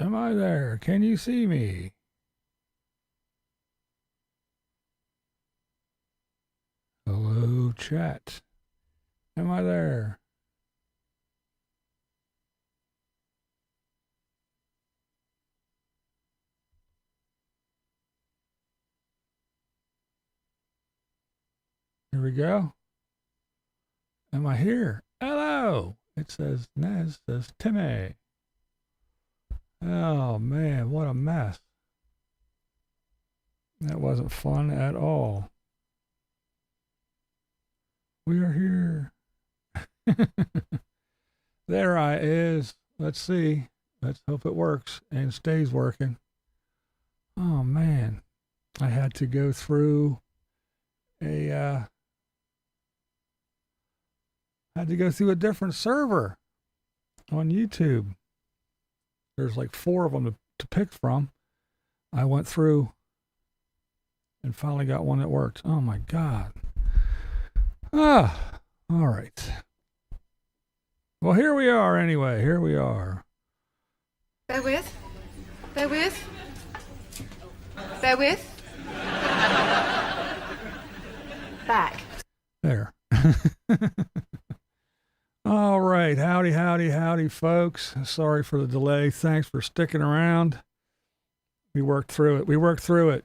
Am I there? Can you see me? Hello, chat. Am I there? Here we go. Am I here? Hello. It says Nez says Timmy. Oh man, what a mess. That wasn't fun at all. We are here. There I is. Let's see. Let's hope it works and stays working. Oh man. I had to go through a a different server on YouTube. There's like 4 of them to pick from. I went through and finally got one that worked. Oh my God. Ah, all right. Well, here we are anyway. Here we are. Bear with. Bear with. Bear with. Back. There. All right. Howdy, howdy, howdy, folks. Sorry for the delay. Thanks for sticking around. We worked through it. We worked through it.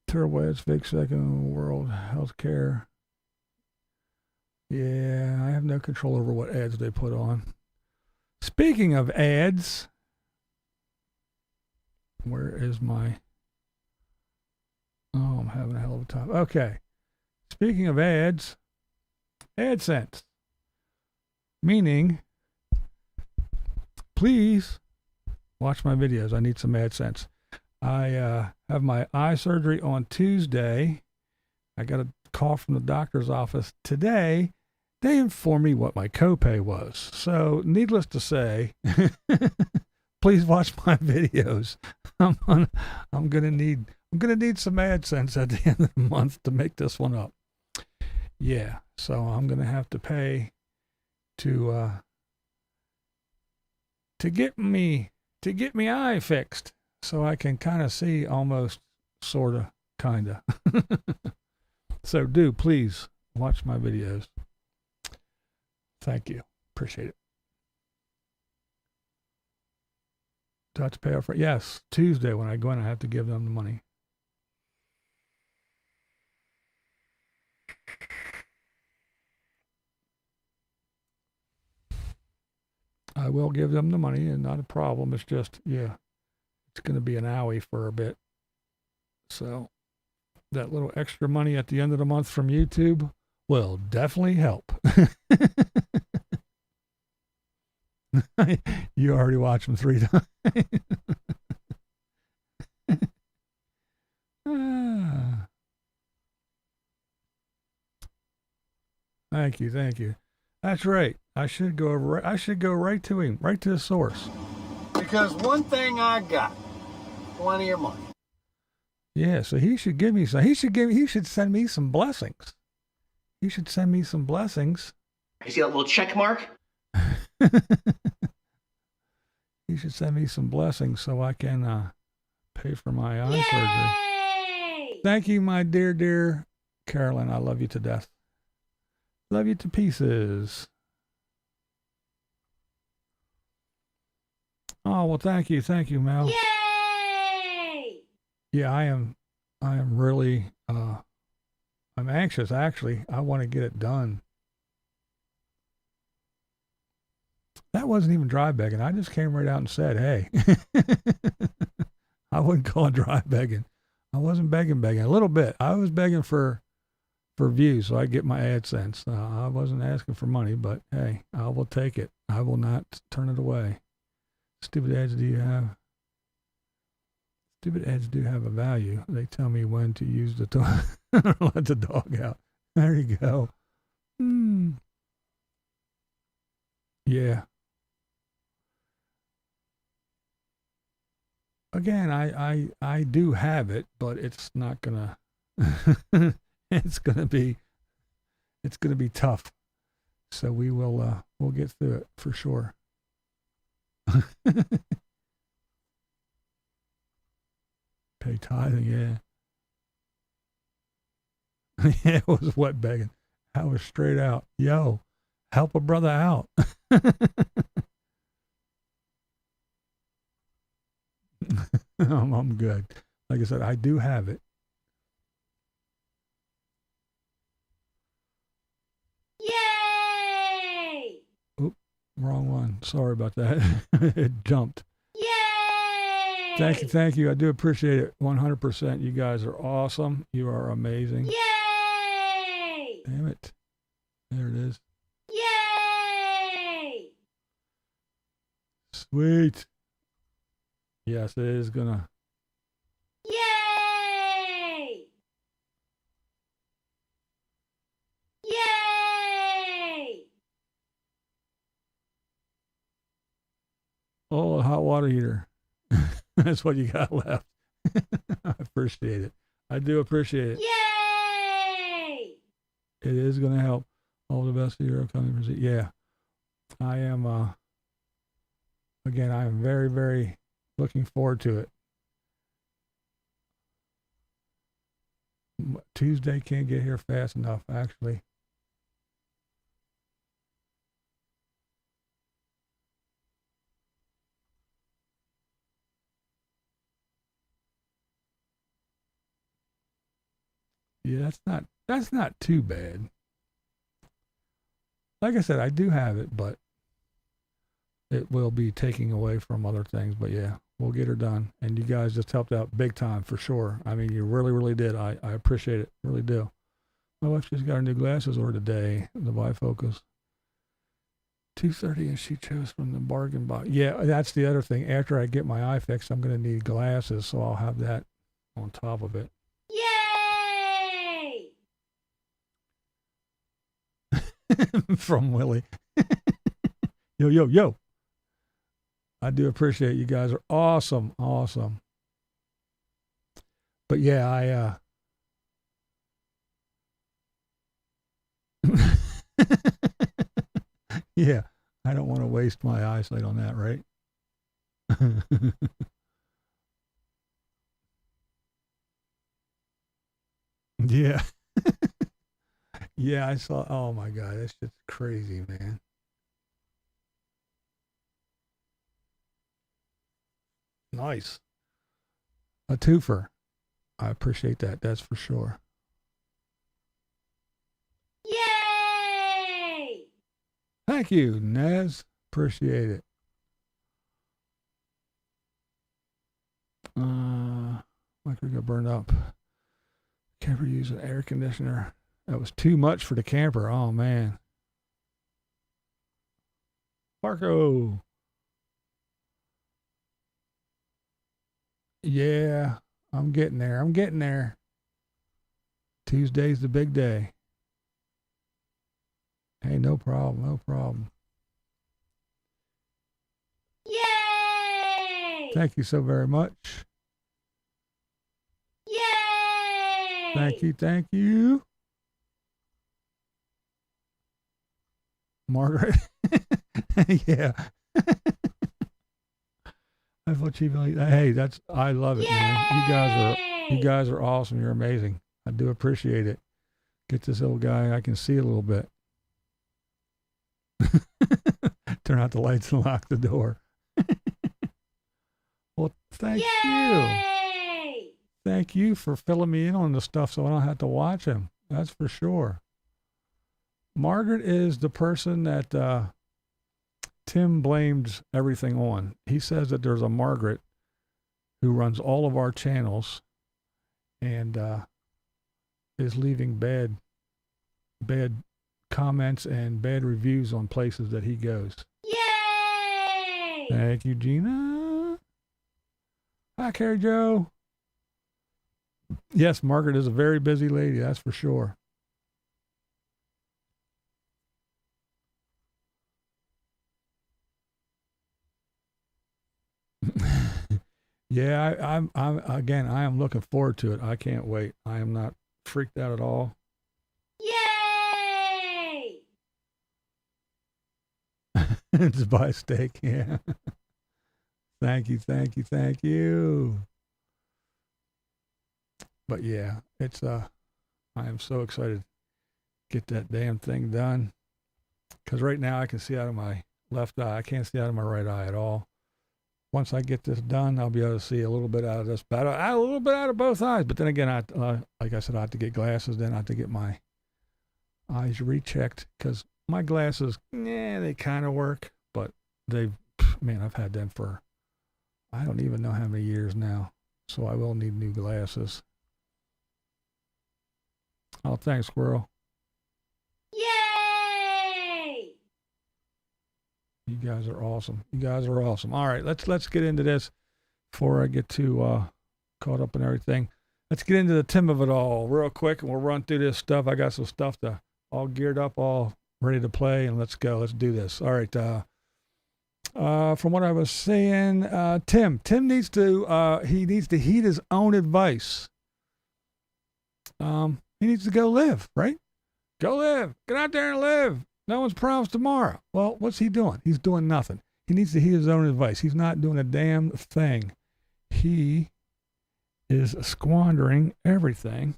Turbo ads, fake second world healthcare. Yeah, I have no control over what ads they put on. Speaking of ads, where is my... Oh, I'm having a hell of a time. Okay. Speaking of ads, AdSense. Meaning, please watch my videos. I need some AdSense. I have my eye surgery on Tuesday. I got a call from the doctor's office today. They informed me what my copay was. So, needless to say, please watch my videos. I'm gonna need some AdSense at the end of the month to make this one up. Yeah, so I'm gonna have to pay to get me eye fixed, so I can kind of see almost, sorta, kinda. So do please watch my videos. Thank you, appreciate it. Do I have to pay off for it? Yes, Tuesday when I go in, I have to give them the money. I will give them the money, and not a problem. It's just, yeah, it's going to be an owie for a bit. So that little extra money at the end of the month from YouTube will definitely help. You already watched them 3 times. Thank you, thank you. That's right. I should go right to him, right to the source. Because one thing I got, plenty of money. Yeah, so he should give me some. He should send me some blessings. He should send me some blessings. You see that little check mark? He should send me some blessings so I can pay for my eye surgery. Thank you, my dear Carolyn. I love you to death. Love you to pieces. Oh, well, thank you, Mel. Yay! Yeah, I am really, I'm anxious, actually. I want to get it done. That wasn't even dry begging. I just came right out and said, hey. I wouldn't call it dry begging. I wasn't begging. A little bit. I was begging for views so I get my AdSense. I wasn't asking for money, but hey, I will take it. I will not turn it away. Stupid ads do have a value. They tell me when to use the dog. Let the dog out. There you go. Yeah. Again, I do have it, but it's not gonna it's gonna be tough So we'll get through it for sure. Pay tithing, yeah. Yeah, it was wet begging. I was straight out. Yo, help a brother out. I'm good. Like I said, I do have it. Yay! Oop, wrong one. Sorry about that. It jumped. Yay! Thank you. I do appreciate it 100%. You guys are awesome. You are amazing. Yay! Damn it. There it is. Yay! Sweet. Yes, it is gonna. Yay! Yay! Oh, a hot water heater. That's what you got left. I appreciate it. I do appreciate it. Yay! It is going to help. All the best of your upcoming pursuit. Yeah. I am, again, I am very, very looking forward to it. Tuesday can't get here fast enough, actually. Yeah, that's not too bad. Like I said, I do have it, but it will be taking away from other things. But yeah, we'll get her done. And you guys just helped out big time for sure. I mean, you really, really did. I appreciate it. Really do. My wife just got her new glasses ordered today, the bifocals. $230, and she chose from the bargain box. Yeah, that's the other thing. After I get my eye fixed, I'm going to need glasses, so I'll have that on top of it. Yay! From Willie. Yo. I do appreciate it. You guys are awesome. But yeah, yeah, I don't want to waste my eyesight on that, right? Yeah. Yeah, I saw. Oh my God, that's just crazy, man. Nice. A twofer. I appreciate that. That's for sure. Yay! Thank you, Nez. Appreciate it. Micro got burned up. Camper used an air conditioner. That was too much for the camper. Oh man. Marco. Yeah, I'm getting there. Tuesday's the big day. Hey, no problem. Yay! Thank you so very much. Yay! Thank you. Margaret. Yeah. I thought she really, hey, I love it, man. You guys are awesome. You're amazing. I do appreciate it. Get this old guy, I can see a little bit. Turn out the lights and lock the door. Well, thank you. Thank you for filling me in on the stuff so I don't have to watch him. That's for sure. Margaret is the person that Tim blames everything on. He says that there's a Margaret who runs all of our channels and is leaving bad comments and bad reviews on places that he goes. Yay! Thank you, Gina. Hi, Carrie Joe. Yes, Margaret is a very busy lady, that's for sure. Yeah, I am looking forward to it. I can't wait. I am not freaked out at all. Yay! To buy steak, yeah. Thank you, thank you, thank you. But yeah, it's I am so excited to get that damn thing done. Because right now I can see out of my left eye. I can't see out of my right eye at all. Once I get this done, I'll be able to see a little bit out of this, a little bit out of both eyes. But then again, like I said, I have to get glasses. Then I have to get my eyes rechecked because my glasses, they kind of work, but I've had them for I don't even know how many years now. So I will need new glasses. Oh, thanks, Squirrel. Yay! You guys are awesome. You guys are awesome. All right, let's get into this before I get too caught up in everything. Let's get into the Tim of it all real quick, and we'll run through this stuff. I got some stuff all geared up, all ready to play, and let's go. Let's do this. All right. From what I was saying, Tim needs to heed his own advice. He needs to go live, right? Go live. Get out there and live. No one's promised tomorrow. Well, what's he doing? He's doing nothing. He needs to heed his own advice. He's not doing a damn thing. He is squandering everything.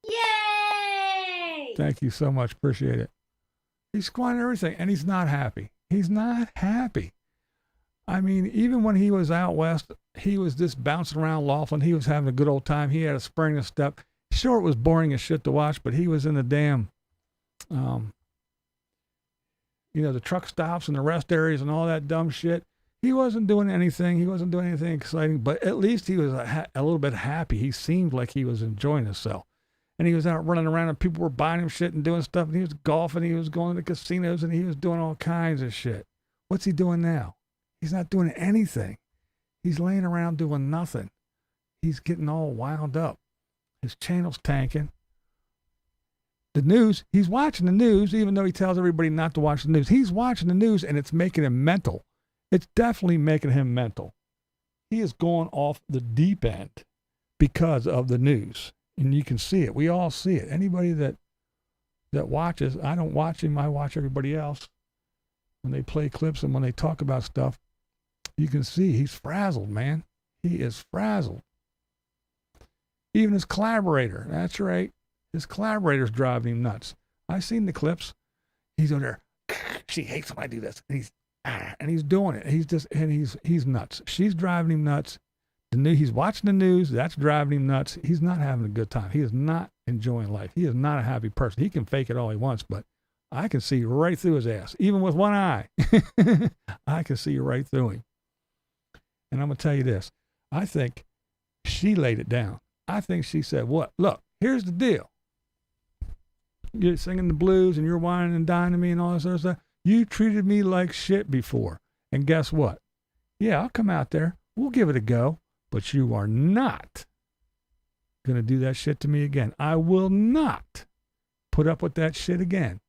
Yay! Thank you so much. Appreciate it. He's squandering everything, and he's not happy. He's not happy. I mean, even when he was out west, he was just bouncing around Laughlin. He was having a good old time. He had a spring and step. Sure, it was boring as shit to watch, but he was in the damn, the truck stops and the rest areas and all that dumb shit. He wasn't doing anything. He wasn't doing anything exciting, but at least he was a little bit happy. He seemed like he was enjoying himself. And he was out running around and people were buying him shit and doing stuff. And he was golfing. He was going to casinos and he was doing all kinds of shit. What's he doing now? He's not doing anything. He's laying around doing nothing. He's getting all wound up. His channel's tanking. The news, he's watching the news, even though he tells everybody not to watch the news. He's watching the news and it's making him mental. It's definitely making him mental. He is going off the deep end because of the news. And you can see it. We all see it. Anybody that watches, I don't watch him, I watch everybody else. When they play clips and when they talk about stuff, you can see he's frazzled, man. He is frazzled. Even his collaborator, that's right. His collaborator's driving him nuts. I've seen the clips. He's on there. She hates when I do this. And he's doing it. He's nuts. She's driving him nuts. He's watching the news. That's driving him nuts. He's not having a good time. He is not enjoying life. He is not a happy person. He can fake it all he wants, but I can see right through his ass, even with one eye. I can see right through him. And I'm going to tell you this. I think she laid it down. I think she said, what? Look, here's the deal. You're singing the blues and you're whining and dining me and all this other stuff. You treated me like shit before. And guess what? Yeah, I'll come out there. We'll give it a go. But you are not going to do that shit to me again. I will not put up with that shit again.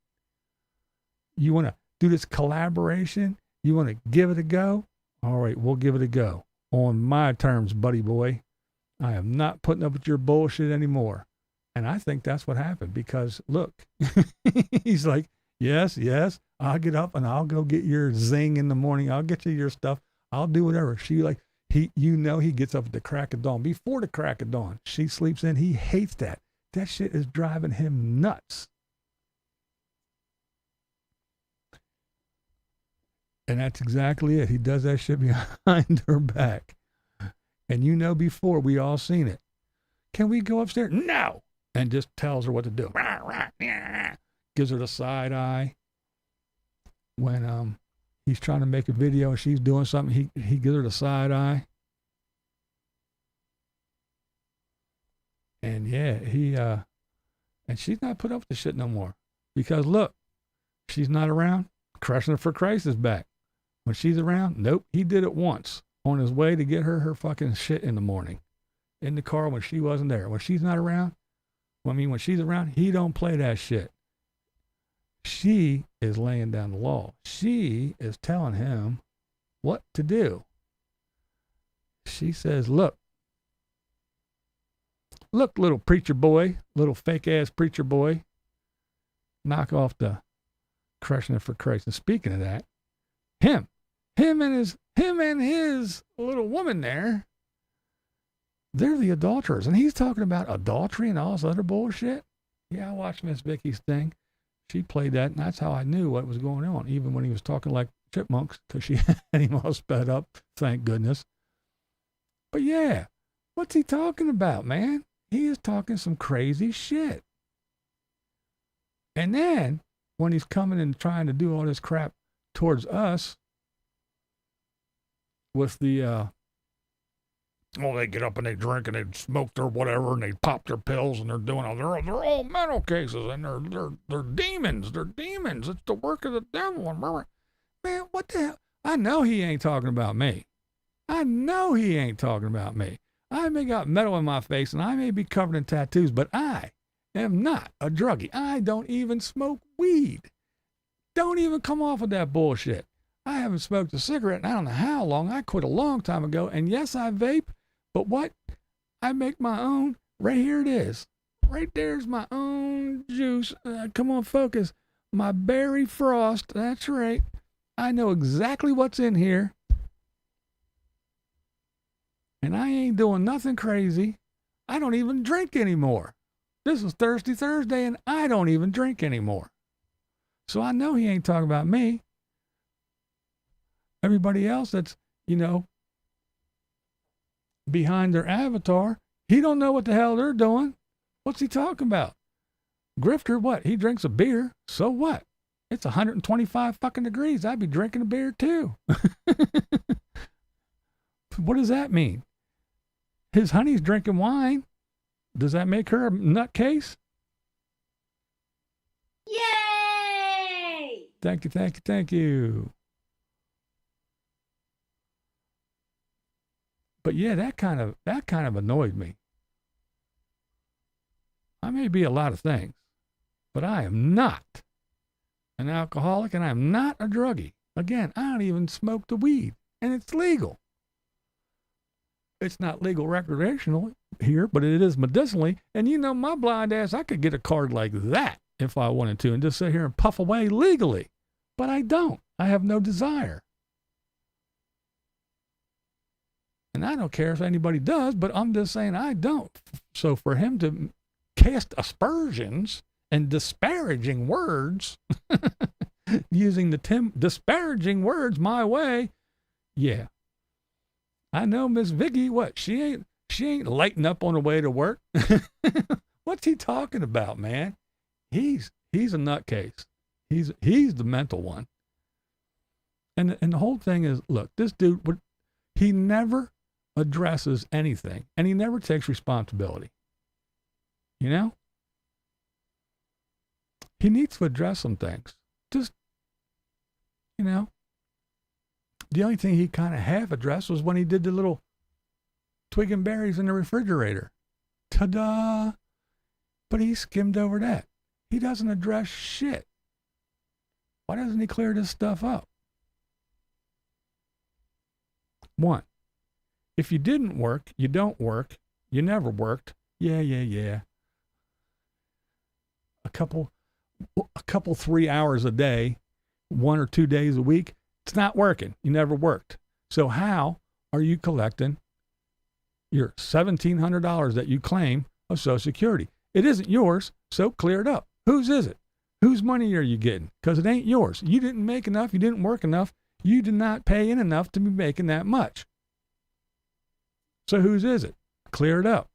You want to do this collaboration? You want to give it a go? All right, we'll give it a go. On my terms, buddy boy. I am not putting up with your bullshit anymore. And I think that's what happened because, look, he's like, yes, I'll get up and I'll go get your zing in the morning. I'll get you your stuff. I'll do whatever. She like, he gets up at the crack of dawn. Before the crack of dawn, she sleeps in. He hates that. That shit is driving him nuts. And that's exactly it. He does that shit behind her back. And before, we all seen it. Can we go upstairs? No. And just tells her what to do. Gives her the side eye. When he's trying to make a video and she's doing something, he gives her the side eye. And yeah, and she's not put up with the shit no more. Because look, she's not around. Crushing for Christ is back. When she's around, nope, he did it once on his way to get her fucking shit in the morning. In the car when she wasn't there. When she's not around, when she's around, he don't play that shit. She is laying down the law. She is telling him what to do. She says, look, little preacher boy, little fake ass preacher boy, knock off the crushing it for Christ. And speaking of that, him and his little woman there, they're the adulterers. And he's talking about adultery and all this other bullshit. Yeah, I watched Miss Vicky's thing. She played that, and that's how I knew what was going on, even when he was talking like chipmunks, because she had him all sped up, thank goodness. But yeah, what's he talking about, man? He is talking some crazy shit. And then, when he's coming and trying to do all this crap towards us, with the, they get up and they drink and they smoke their whatever and they pop their pills and they're doing all, they're all mental cases and they're demons. They're demons. It's the work of the devil. Man, what the hell? I know he ain't talking about me. I know he ain't talking about me. I may got metal in my face and I may be covered in tattoos, but I am not a druggie. I don't even smoke weed. Don't even come off of that bullshit. I haven't smoked a cigarette in I don't know how long. I quit a long time ago. And yes, I vape, but what? I make my own. Right here it is. Right there's my own juice. Come on, focus. My berry frost. That's right. I know exactly what's in here. And I ain't doing nothing crazy. I don't even drink anymore. This is Thirsty Thursday and I don't even drink anymore. So I know he ain't talking about me. Everybody else that's, behind their avatar, he don't know what the hell they're doing. What's he talking about? Grifter, what? He drinks a beer. So what? It's 125 fucking degrees. I'd be drinking a beer too. What does that mean? His honey's drinking wine. Does that make her a nutcase? Yay! Thank you, thank you, thank you. But yeah, that kind of annoyed me. I may be a lot of things, but I am not an alcoholic and I'm not a druggie. Again, I don't even smoke the weed, and it's legal. It's not legal recreationally here, but it is medicinally. And my blind ass, I could get a card like that if I wanted to and just sit here and puff away legally. But I don't. I have no desire. And I don't care if anybody does, but I'm just saying I don't. So for him to cast aspersions and disparaging words, using the Tim disparaging words my way, yeah. I know Miss Vicky, what? She ain't lighting up on the way to work. What's he talking about, man? He's a nutcase. He's the mental one. And the whole thing is, look, this dude he never addresses anything, and he never takes responsibility. He needs to address some things. Just, the only thing he kind of half addressed was when he did the little twig and berries in the refrigerator. Ta-da! But he skimmed over that. He doesn't address shit. Why doesn't he clear this stuff up? 1, if you didn't work, you don't work, you never worked. Yeah. A couple 3 hours a day, 1 or 2 days a week, it's not working. You never worked. So how are you collecting your $1,700 that you claim of Social Security? It isn't yours, so clear it up. Whose is it? Whose money are you getting? Because it ain't yours. You didn't make enough. You didn't work enough. You did not pay in enough to be making that much. So whose is it? Clear it up.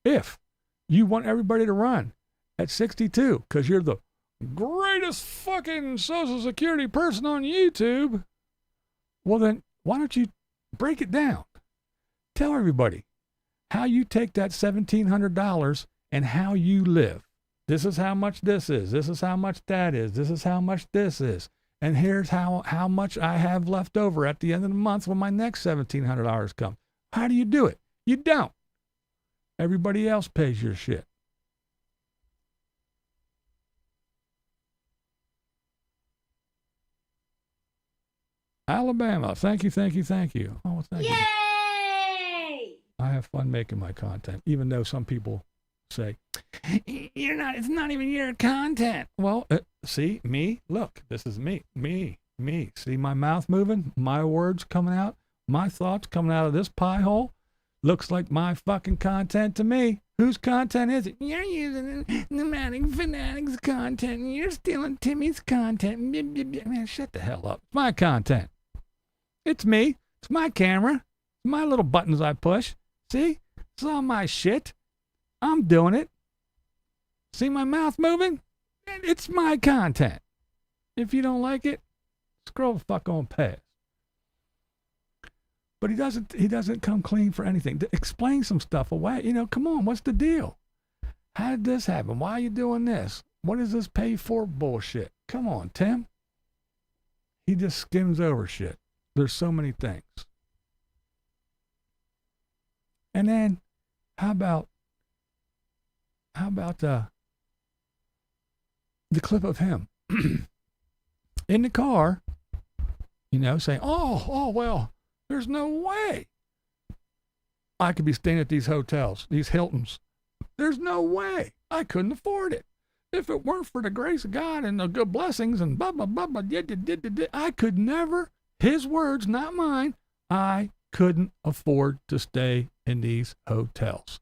If you want everybody to run at 62 because you're the greatest fucking Social Security person on YouTube, well then, why don't you break it down? Tell everybody how you take that $1,700 and how you live. This is how much this is. This is how much that is. This is how much this is. And here's how much I have left over at the end of the month when my next $1,700 comes. How do you do it? You don't. Everybody else pays your shit. Alabama, thank you. Oh, thank you. Yay! I have fun making my content, even though some people say, it's not even your content. Well, See, me? Look, this is me. Me. See my mouth moving? My words coming out? My thoughts coming out of this pie hole? Looks like my fucking content to me. Whose content is it? You're using Nomadic Fanatics content, and you're stealing Timmy's content. Man, shut the hell up. It's my content. It's me. It's my camera. It's my little buttons I push. See? It's all my shit. I'm doing it. See my mouth moving? It's my content. If you don't like it, scroll the fuck on past. But he doesn't come clean for anything. Explain some stuff away. Come on, what's the deal? How did this happen? Why are you doing this? What is this pay for bullshit? Come on, Tim. He just skims over shit. There's so many things. And then, how about the clip of him in the car, saying, oh, well, there's no way I could be staying at these hotels, these Hiltons. There's no way. I couldn't afford it. If it weren't for the grace of God and the good blessings and blah, blah, blah, blah, I could never, his words, not mine, I couldn't afford to stay in these hotels.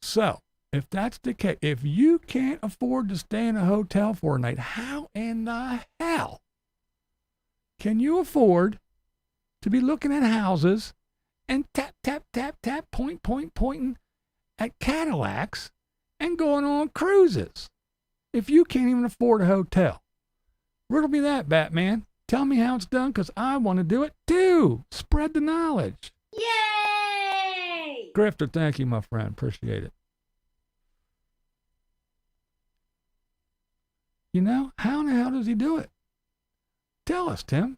So, if that's the case, if you can't afford to stay in a hotel for a night, how in the hell can you afford to be looking at houses and tap, pointing at Cadillacs and going on cruises if you can't even afford a hotel? Riddle me that, Batman. Tell me how it's done, because I want to do it too. Spread the knowledge. Yay! Grifter, thank you, my friend. Appreciate it. How in the hell does he do it? Tell us, Tim.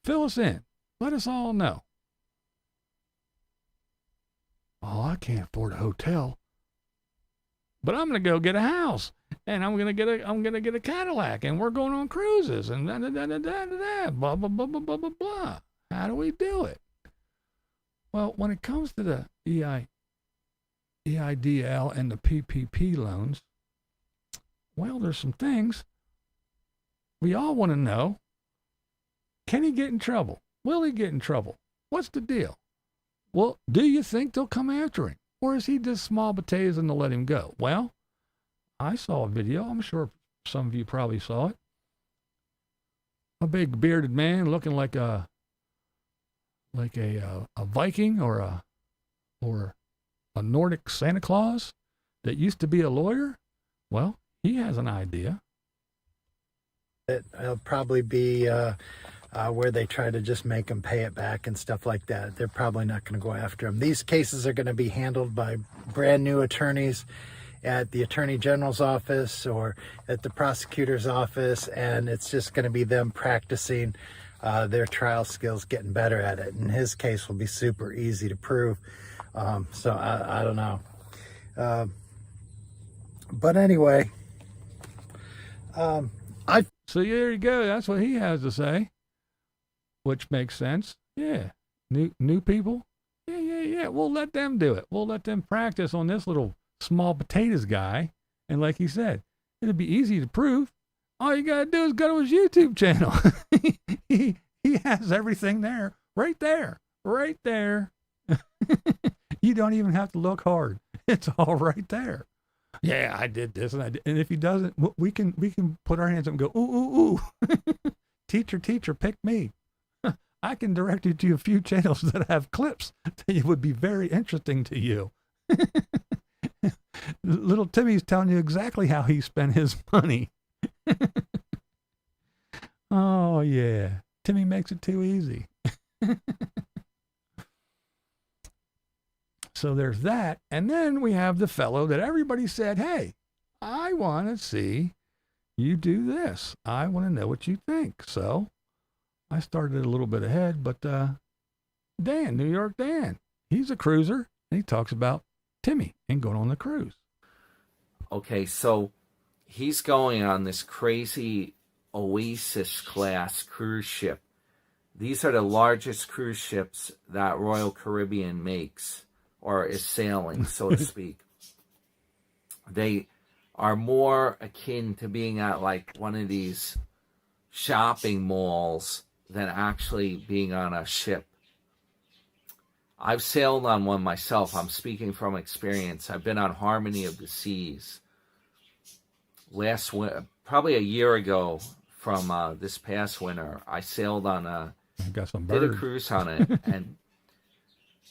Fill us in. Let us all know. Oh, I can't afford a hotel, but I'm gonna go get a house, and I'm gonna get a Cadillac, and we're going on cruises, and blah blah blah blah blah blah blah. How do we do it? Well, when it comes to the EIDL and the PPP loans, well, there's some things we all want to know. Can he get in trouble? Will he get in trouble? What's the deal? Well, do you think they'll come after him? Or is he just small potatoes and they'll let him go? Well, I saw a video. I'm sure some of you probably saw it. A big bearded man looking like a Viking or a Nordic Santa Claus that used to be a lawyer. Well, he has an idea. It'll probably be where they try to just make them pay it back and stuff like that. They're probably not going to go after them. These cases are going to be handled by brand new attorneys at the Attorney General's office or at the prosecutor's office, and it's just going to be them practicing their trial skills, getting better at it. And his case will be super easy to prove. So I don't know. But anyway, So there you go. That's what he has to say, which makes sense. Yeah. New people. Yeah. We'll let them do it. We'll let them practice on this little small potatoes guy. And like he said, it'll be easy to prove. All you got to do is go to his YouTube channel. he has everything there. Right there. You don't even have to look hard. It's all right there. Yeah, I did this and I did. And if he doesn't, we can put our hands up and go, ooh. Teacher, pick me. I can direct you to a few channels that have clips that would be very interesting to you. Little Timmy's telling you exactly how he spent his money. Oh, yeah. Timmy makes it too easy. So there's that. And then we have the fellow that everybody said, hey, I want to see you do this. I want to know what you think. So I started a little bit ahead, but Dan, New York Dan, he's a cruiser, and he talks about Timmy and going on the cruise. Okay, so he's going on this crazy Oasis class cruise ship. These are the largest cruise ships that Royal Caribbean makes or is sailing, so to speak. They are more akin to being at like one of these shopping malls than actually being on a ship. I've sailed on one myself. I'm speaking from experience. I've been on Harmony of the Seas. Probably a year ago from this past winter, I sailed on did a cruise on it. And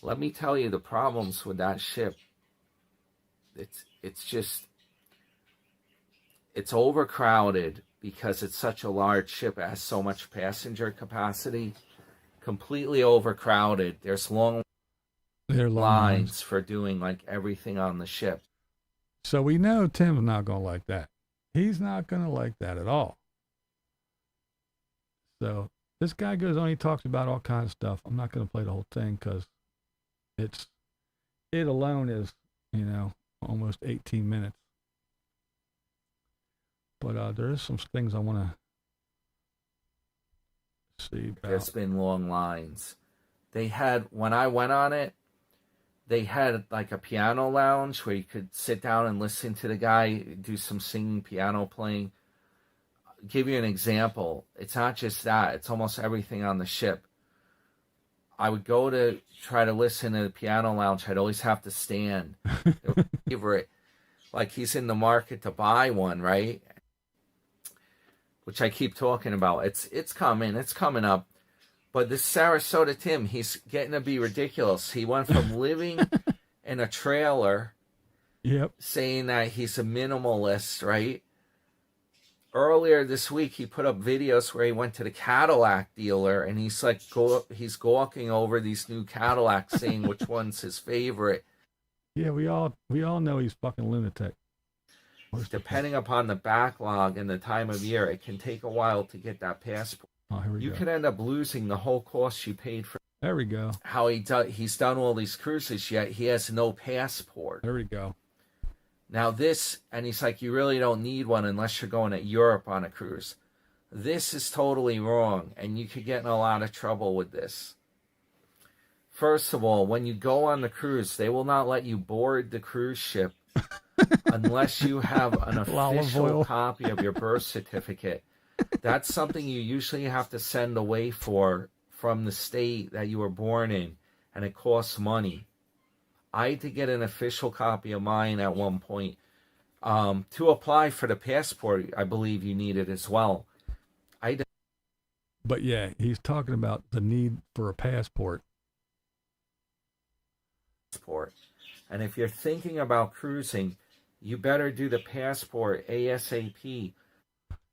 let me tell you the problems with that ship. It's overcrowded because it's such a large ship. It has so much passenger capacity. Completely overcrowded. There's long lines for doing like everything on the ship. So we know Tim's not going to like that. He's not going to like that at all. So this guy goes on, he talks about all kinds of stuff. I'm not going to play the whole thing because it alone is, almost 18 minutes. But there is some things I want to see about. There's been long lines. When I went on it, they had like a piano lounge where you could sit down and listen to the guy do some singing, piano playing. Give you an example. It's not just that. It's almost everything on the ship. I would go to try to listen to the piano lounge. I'd always have to stand. Favorite. Like he's in the market to buy one, right? Which I keep talking about. It's coming up. But this Sarasota Tim, he's getting to be ridiculous. He went from living in a trailer, saying that he's a minimalist, right? Earlier this week, he put up videos where he went to the Cadillac dealer, and he's like, he's gawking over these new Cadillacs, saying which one's his favorite. Yeah, we all know he's fucking lunatic. Depending upon the backlog and the time of year, it can take a while to get that passport. Oh, here we go. You could end up losing the whole cost you paid for. There we go. How he's done all these cruises, yet he has no passport. There we go. Now and he's like, you really don't need one unless you're going to Europe on a cruise. This is totally wrong, and you could get in a lot of trouble with this. First of all, when you go on the cruise, they will not let you board the cruise ship unless you have an official copy of your birth certificate. That's something you usually have to send away from the state that you were born in, and it costs money. I had to get an official copy of mine at one point. To apply for the passport, I believe you need it as well. But yeah, he's talking about the need for a passport. And if you're thinking about cruising, you better do the passport ASAP.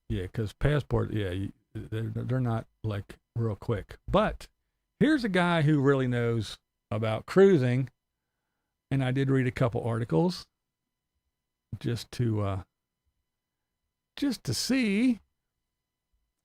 Yeah, because passport, they're not like real quick. But here's a guy who really knows about cruising, and I did read a couple articles just to see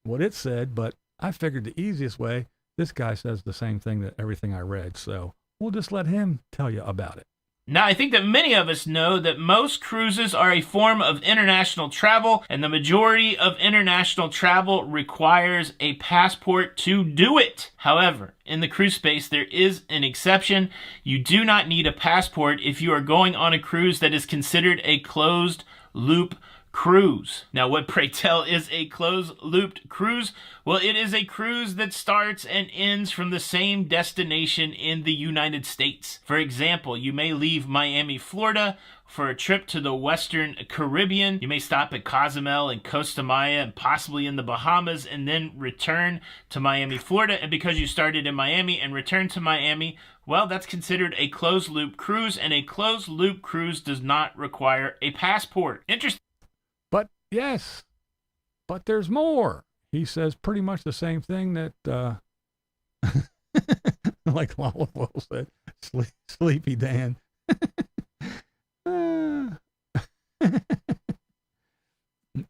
what it said. But I figured the easiest way. This guy says the same thing that everything I read, so we'll just let him tell you about it. Now, I think that many of us know that most cruises are a form of international travel, and the majority of international travel requires a passport to do it. However, in the cruise space, there is an exception. You do not need a passport if you are going on a cruise that is considered a closed-loop cruise. Now, what, pray tell, is a closed-looped cruise? Well, it is a cruise that starts and ends from the same destination in the United States. For example, you may leave Miami, Florida for a trip to the Western Caribbean. You may stop at Cozumel and Costa Maya and possibly in the Bahamas and then return to Miami, Florida. And because you started in Miami and returned to Miami, well, that's considered a closed-loop cruise, and a closed-loop cruise does not require a passport. Interesting. But yes, but there's more. He says pretty much the same thing that, like Lollipop said, Sleepy Dan.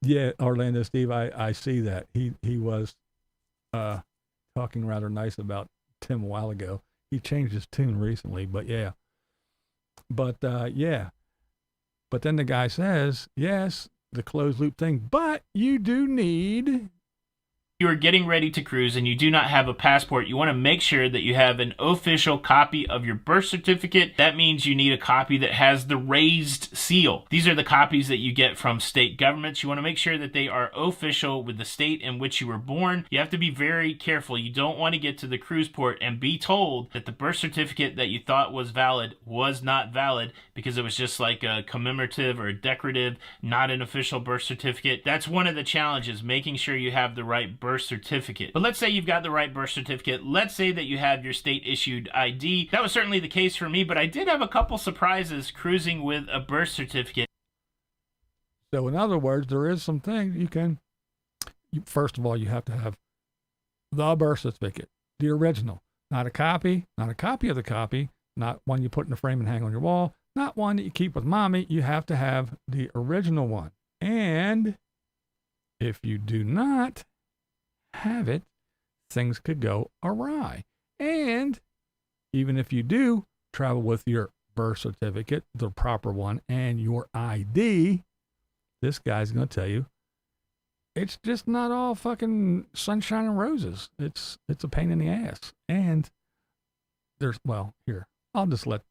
Yeah, Orlando Steve, I see that. He was talking rather nice about Tim a while ago. He changed his tune recently, but yeah. But yeah. But then the guy says, yes, the closed loop thing, but you do need you are getting ready to cruise and you do not have a passport, you want to make sure that you have an official copy of your birth certificate. That means you need a copy that has the raised seal. These are the copies that you get from state governments. You want to make sure that they are official with the state in which you were born. You have to be very careful. You don't want to get to the cruise port and be told that the birth certificate that you thought was valid was not valid because it was just like a commemorative or a decorative, not an official birth certificate. That's one of the challenges, making sure you have the right birth certificate. But let's say you've got the right birth certificate. Let's say that you have your state issued ID. That was certainly the case for me, but I did have a couple surprises cruising with a birth certificate. So in other words, there is some things first of all, you have to have the birth certificate, the original, not a copy of the copy, not one you put in a frame and hang on your wall, not one that you keep with mommy. You have to have the original one. And if you do not have it, things could go awry. And even if you do travel with your birth certificate, the proper one, and your ID, this guy's going to tell you it's just not all fucking sunshine and roses. It's a pain in the ass. And here, I'll just let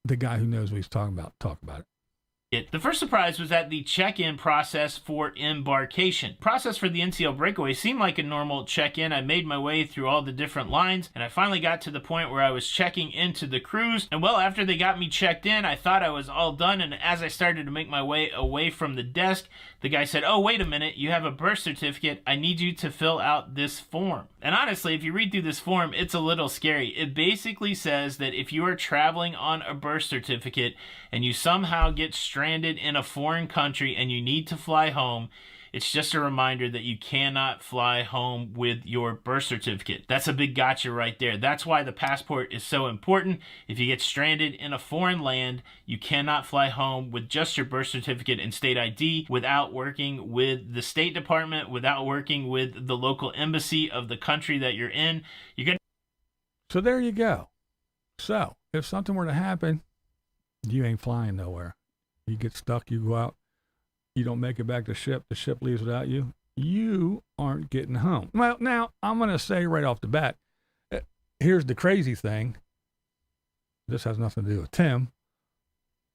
the guy who knows what he's talking about talk about it. The first surprise was at the check-in process for embarkation. Process for the NCL breakaway seemed like a normal check-in. I made my way through all the different lines, and I finally got to the point where I was checking into the cruise. And well, after they got me checked in, I thought I was all done, and as I started to make my way away from the desk, the guy said, "Oh, wait a minute, you have a birth certificate. I need you to fill out this form." And honestly, if you read through this form, it's a little scary. It basically says that if you are traveling on a birth certificate and you somehow get stranded in a foreign country and you need to fly home, it's just a reminder that you cannot fly home with your birth certificate. That's a big gotcha right there. That's why the passport is so important. If you get stranded in a foreign land, you cannot fly home with just your birth certificate and state ID without working with the State Department, without working with the local embassy of the country that you're in. So there you go. So if something were to happen, you ain't flying nowhere. You get stuck, you go out, you don't make it back to the ship leaves without you, you aren't getting home. Well, now, I'm going to say right off the bat, here's the crazy thing. This has nothing to do with Tim,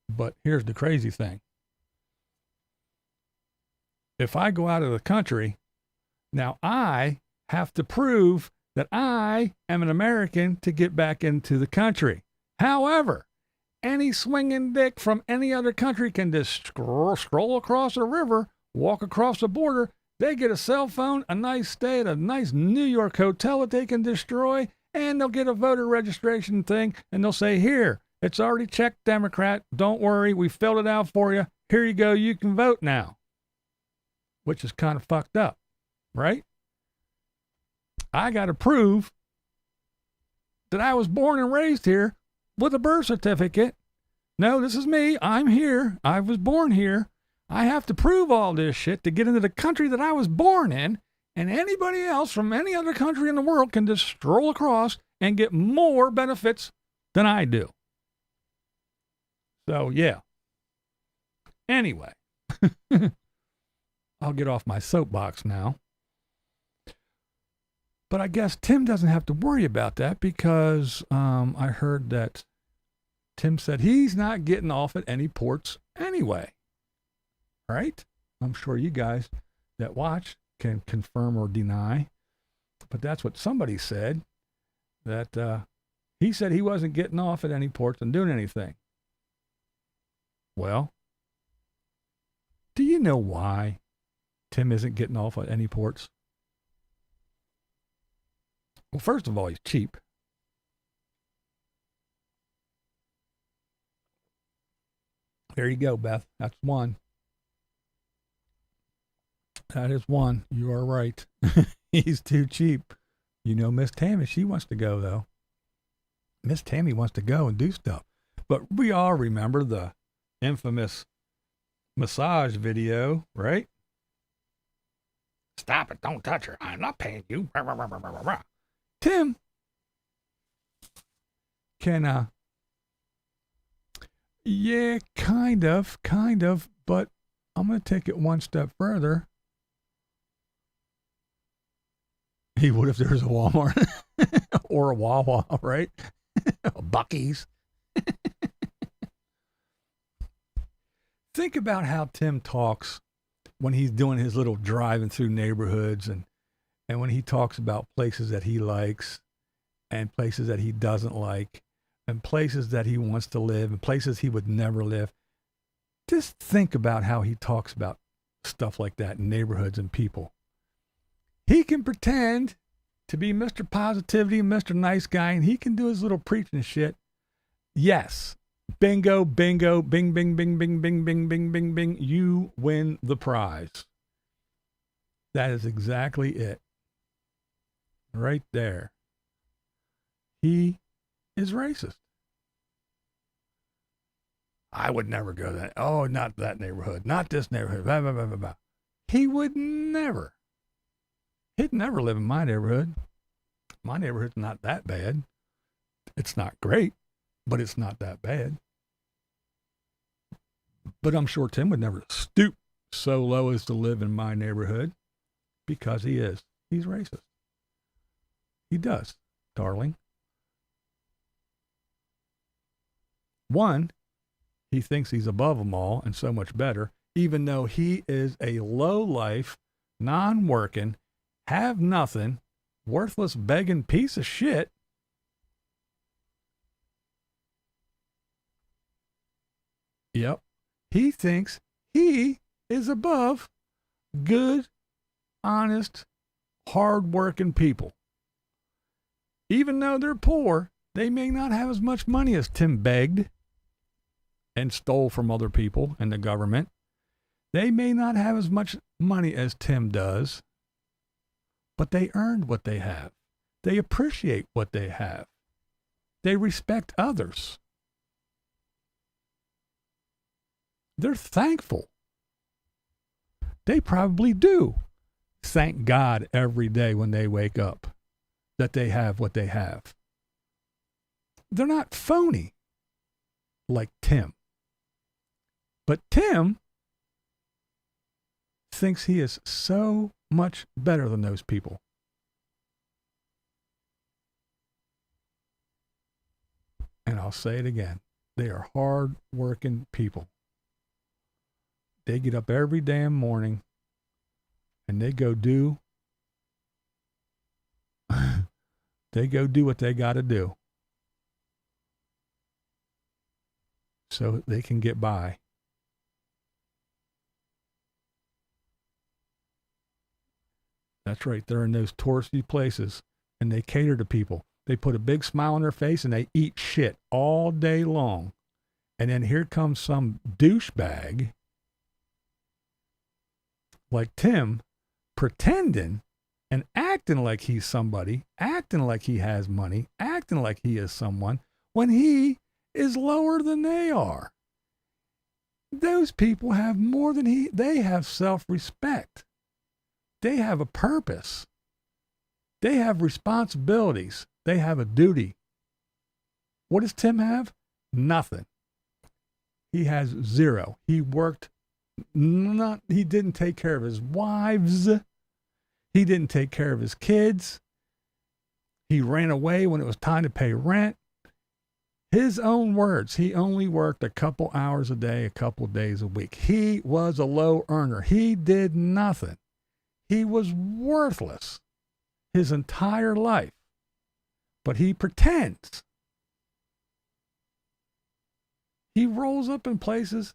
but here's the crazy thing. If I go out of the country, now I have to prove that I am an American to get back into the country. However, any swinging dick from any other country can just scroll across a river, walk across the border. They get a cell phone, a nice stay at a nice New York hotel that they can destroy, and they'll get a voter registration thing, and they'll say, "Here, it's already checked, Democrat. Don't worry, we filled it out for you. Here you go, you can vote now." Which is kind of fucked up, right? I got to prove that I was born and raised here with a birth certificate. No, this is me. I'm here. I was born here. I have to prove all this shit to get into the country that I was born in, and anybody else from any other country in the world can just stroll across and get more benefits than I do. So, yeah. Anyway, I'll get off my soapbox now. But I guess Tim doesn't have to worry about that because I heard that Tim said he's not getting off at any ports anyway. Right? I'm sure you guys that watch can confirm or deny. But that's what somebody said, that he said he wasn't getting off at any ports and doing anything. Well, do you know why Tim isn't getting off at any ports? Well, first of all, he's cheap. There you go, Beth. That's one. That is one. You are right. He's too cheap. You know, Miss Tammy, she wants to go, though. Miss Tammy wants to go and do stuff. But we all remember the infamous massage video, right? Stop it. Don't touch her. I'm not paying you. Tim can, yeah, kind of, but I'm going to take it one step further. He would if there was a Walmart or a Wawa, right? A Buc-ee's. Think about how Tim talks when he's doing his little driving through neighborhoods and when he talks about places that he likes and places that he doesn't like and places that he wants to live and places he would never live. Just think about how he talks about stuff like that in neighborhoods and people. He can pretend to be Mr. Positivity and Mr. Nice Guy, and he can do his little preaching shit. Yes. Bingo, bingo, bing, bing, bing, bing, bing, bing, bing, bing, bing. You win the prize. That is exactly it. Right there. He is racist. I would never go that. Oh, not that neighborhood. Not this neighborhood. Blah, blah, blah, blah, blah. He would never. He'd never live in my neighborhood. My neighborhood's not that bad. It's not great, but it's not that bad. But I'm sure Tim would never stoop so low as to live in my neighborhood because he is. He's racist. He does, darling. One, he thinks he's above them all and so much better, even though he is a low-life, non-working, have nothing, worthless, begging piece of shit. Yep. He thinks he is above good, honest, hard-working people. Even though they're poor, they may not have as much money as Tim begged and stole from other people and the government. They may not have as much money as Tim does, but they earned what they have. They appreciate what they have. They respect others. They're thankful. They probably do thank God every day when they wake up that they have what they have. They're not phony like Tim. But Tim thinks he is so much better than those people. And I'll say it again. They are hard-working people. They get up every damn morning and they go do what they got to do so they can get by. That's right. They're in those touristy places and they cater to people. They put a big smile on their face and they eat shit all day long. And then here comes some douchebag like Tim pretending and acting like he's somebody, acting like he has money, acting like he is someone when he is lower than they are. Those people have more than they have self-respect. They have a purpose. They have responsibilities. They have a duty. What does Tim have? Nothing. He has zero. He didn't take care of his wives. He didn't take care of his kids. He ran away when it was time to pay rent. His own words, he only worked a couple hours a day, a couple days a week. He was a low earner. He did nothing. He was worthless his entire life. But he pretends. He rolls up in places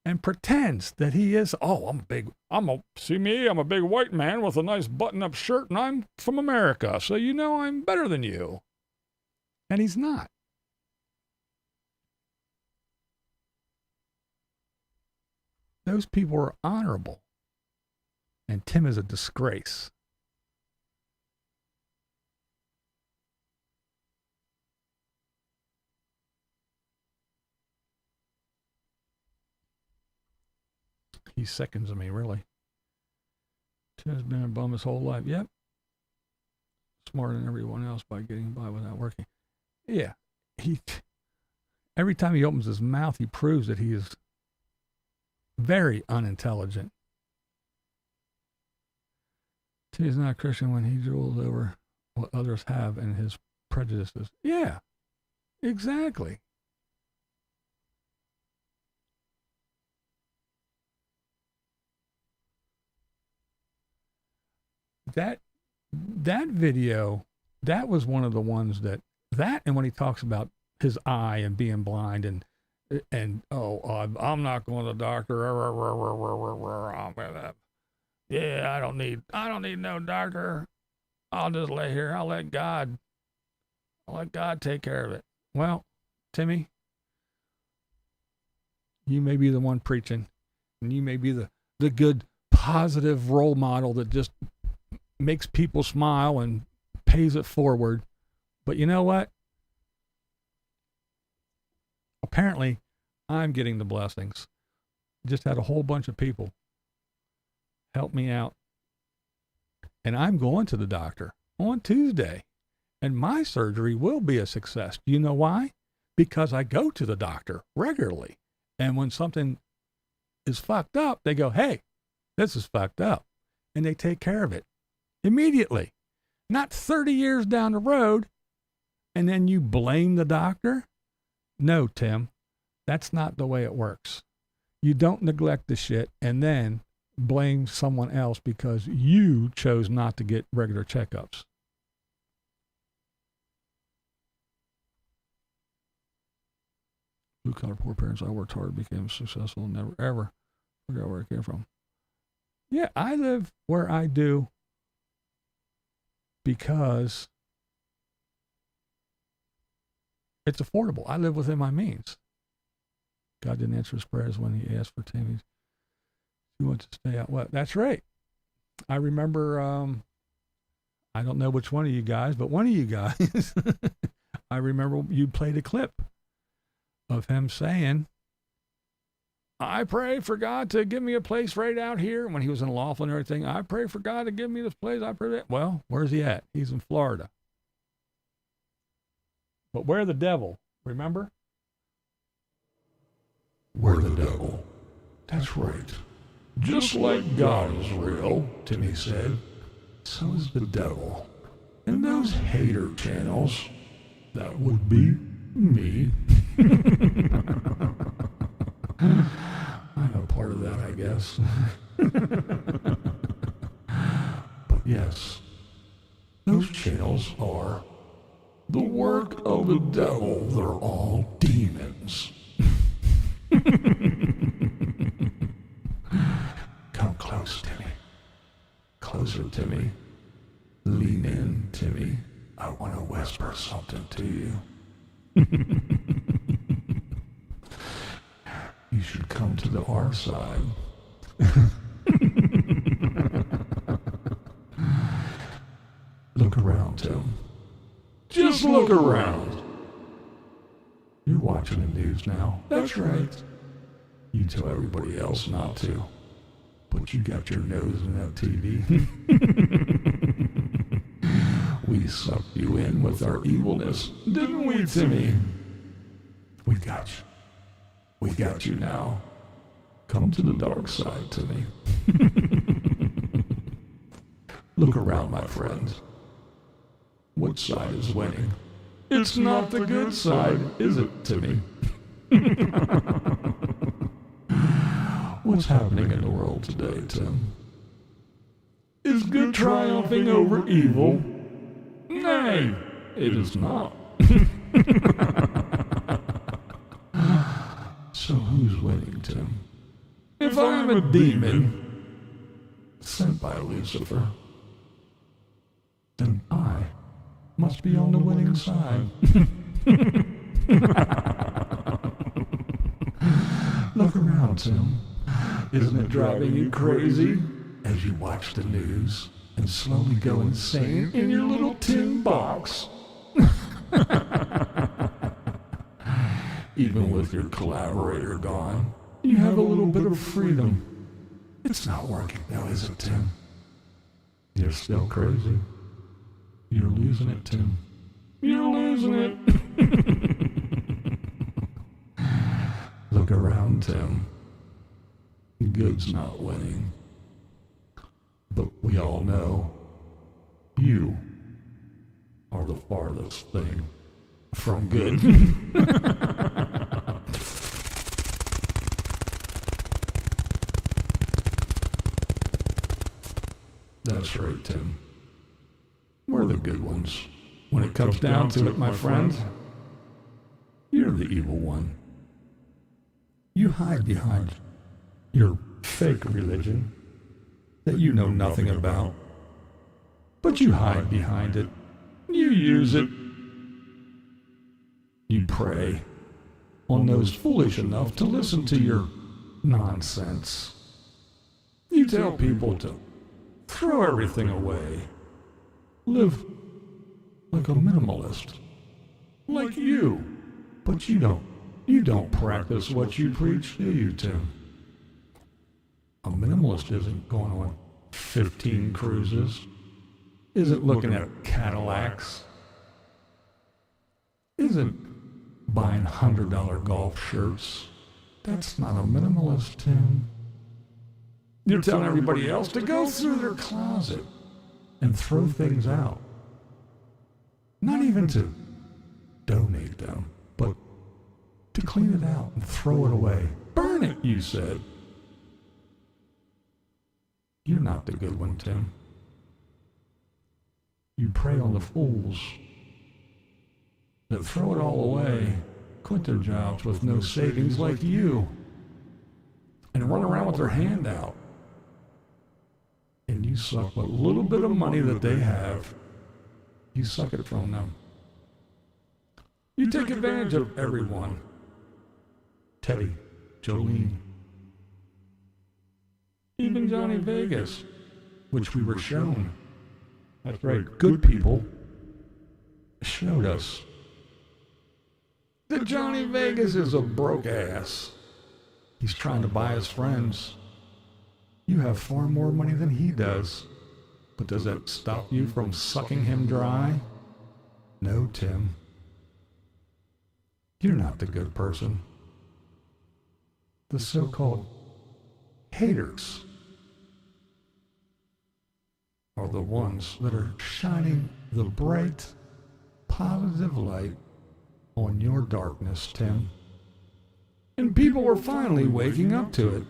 and pretends that he is, I'm a big white man with a nice button-up shirt and I'm from America, so you know I'm better than you. And he's not. Those people are honorable. And Tim is a disgrace. He seconds me, really. Tim's been a bum his whole life. Yep. Smarter than everyone else by getting by without working. Yeah. Every time he opens his mouth, he proves that he is very unintelligent. He's not a Christian when he drools over what others have and his prejudices. Yeah, exactly. That video, that was one of the ones that and when he talks about his eye and being blind and I'm not going to the doctor. Yeah, I don't need no doctor. I'll just lay here. I'll let God take care of it. Well, Timmy, you may be the one preaching, and you may be the good, positive role model that just makes people smile and pays it forward. But you know what? Apparently, I'm getting the blessings. Just had a whole bunch of people help me out. And I'm going to the doctor on Tuesday. And my surgery will be a success. Do you know why? Because I go to the doctor regularly. And when something is fucked up, they go, hey, this is fucked up. And they take care of it immediately. Not 30 years down the road. And then you blame the doctor? No, Tim, that's not the way it works. You don't neglect the shit and then blame someone else because you chose not to get regular checkups. Blue collar poor parents, I worked hard, became successful, and never ever forgot where I came from. Yeah, I live where I do because it's affordable. I live within my means. God didn't answer his prayers when he asked for Timmy. He wants to stay out. What? That's right. I remember, I don't know which one of you guys, but one of you guys, I remember you played a clip of him saying, I pray for God to give me a place right out here. When he was in Laughlin and everything, I pray for God to give me this place. I pray that. Well, where's he at? He's in Florida. But where the devil, remember? Where the devil. That's right. Just like God is real, Timmy said, so is the devil. And those hater channels, that would be me. I'm a part of that, I guess. But yes, those channels are the work of the devil. They're all demons. Come close, Timmy. Closer, Timmy. Lean in, Timmy. I want to whisper something to you. You should come to the our side. Look around, Tim. Just look around. You're watching the news now. That's right. You tell everybody else not to. But you got your nose in that TV. We sucked you in with our evilness, didn't we, Timmy? We got you. We got you now. Come to the dark side, Timmy. Look around, my friends. What side is winning? It's not the good side, is it, Timmy? What's happening in the world today, Tim? Is good triumphing over evil? Nay, it is not. So who's winning, Tim? If I'm a demon sent by Lucifer, then I must be on the winning side. Look around, Tim. Isn't it driving you crazy as you watch the news and slowly go insane in your little tin box? Even with your collaborator gone, you have a little bit of freedom. It's not working now, is it, Tim? You're still crazy. You're losing it, Tim. You're losing it. Look around, Tim. Good's not winning. But we all know You are the farthest thing from good. That's right, Tim. We're the good ones. When it comes down to it, my friend, you're the evil one. You hide behind your fake religion that you know nothing about. But you hide behind it. You use it. You prey on those foolish enough to listen to your nonsense. You tell people to throw everything away. Live like a minimalist. Like you. But you don't practice what you preach, do you, Tim? A minimalist isn't going on 15 cruises, isn't looking at Cadillacs, isn't buying $100 golf shirts. That's not a minimalist, Tim. You're telling everybody else to go through their closet and throw things out. Not even to donate them, but to clean it out and throw it away. Burn it, you said. You're not the good one, Tim. You prey on the fools that throw it all away, quit their jobs with no savings like you, and run around with their hand out. And you suck what little bit of money that they have. You suck it from them. You take advantage of everyone. Teddy, Jolene, even Johnny Vegas, which we were shown. That's right, good people showed us that Johnny Vegas is a broke ass. He's trying to buy his friends. You have far more money than he does. But does that stop you from sucking him dry? No, Tim. You're not the good person. The so-called haters are the ones that are shining the bright, positive light on your darkness, Tim. And people are finally waking up to it.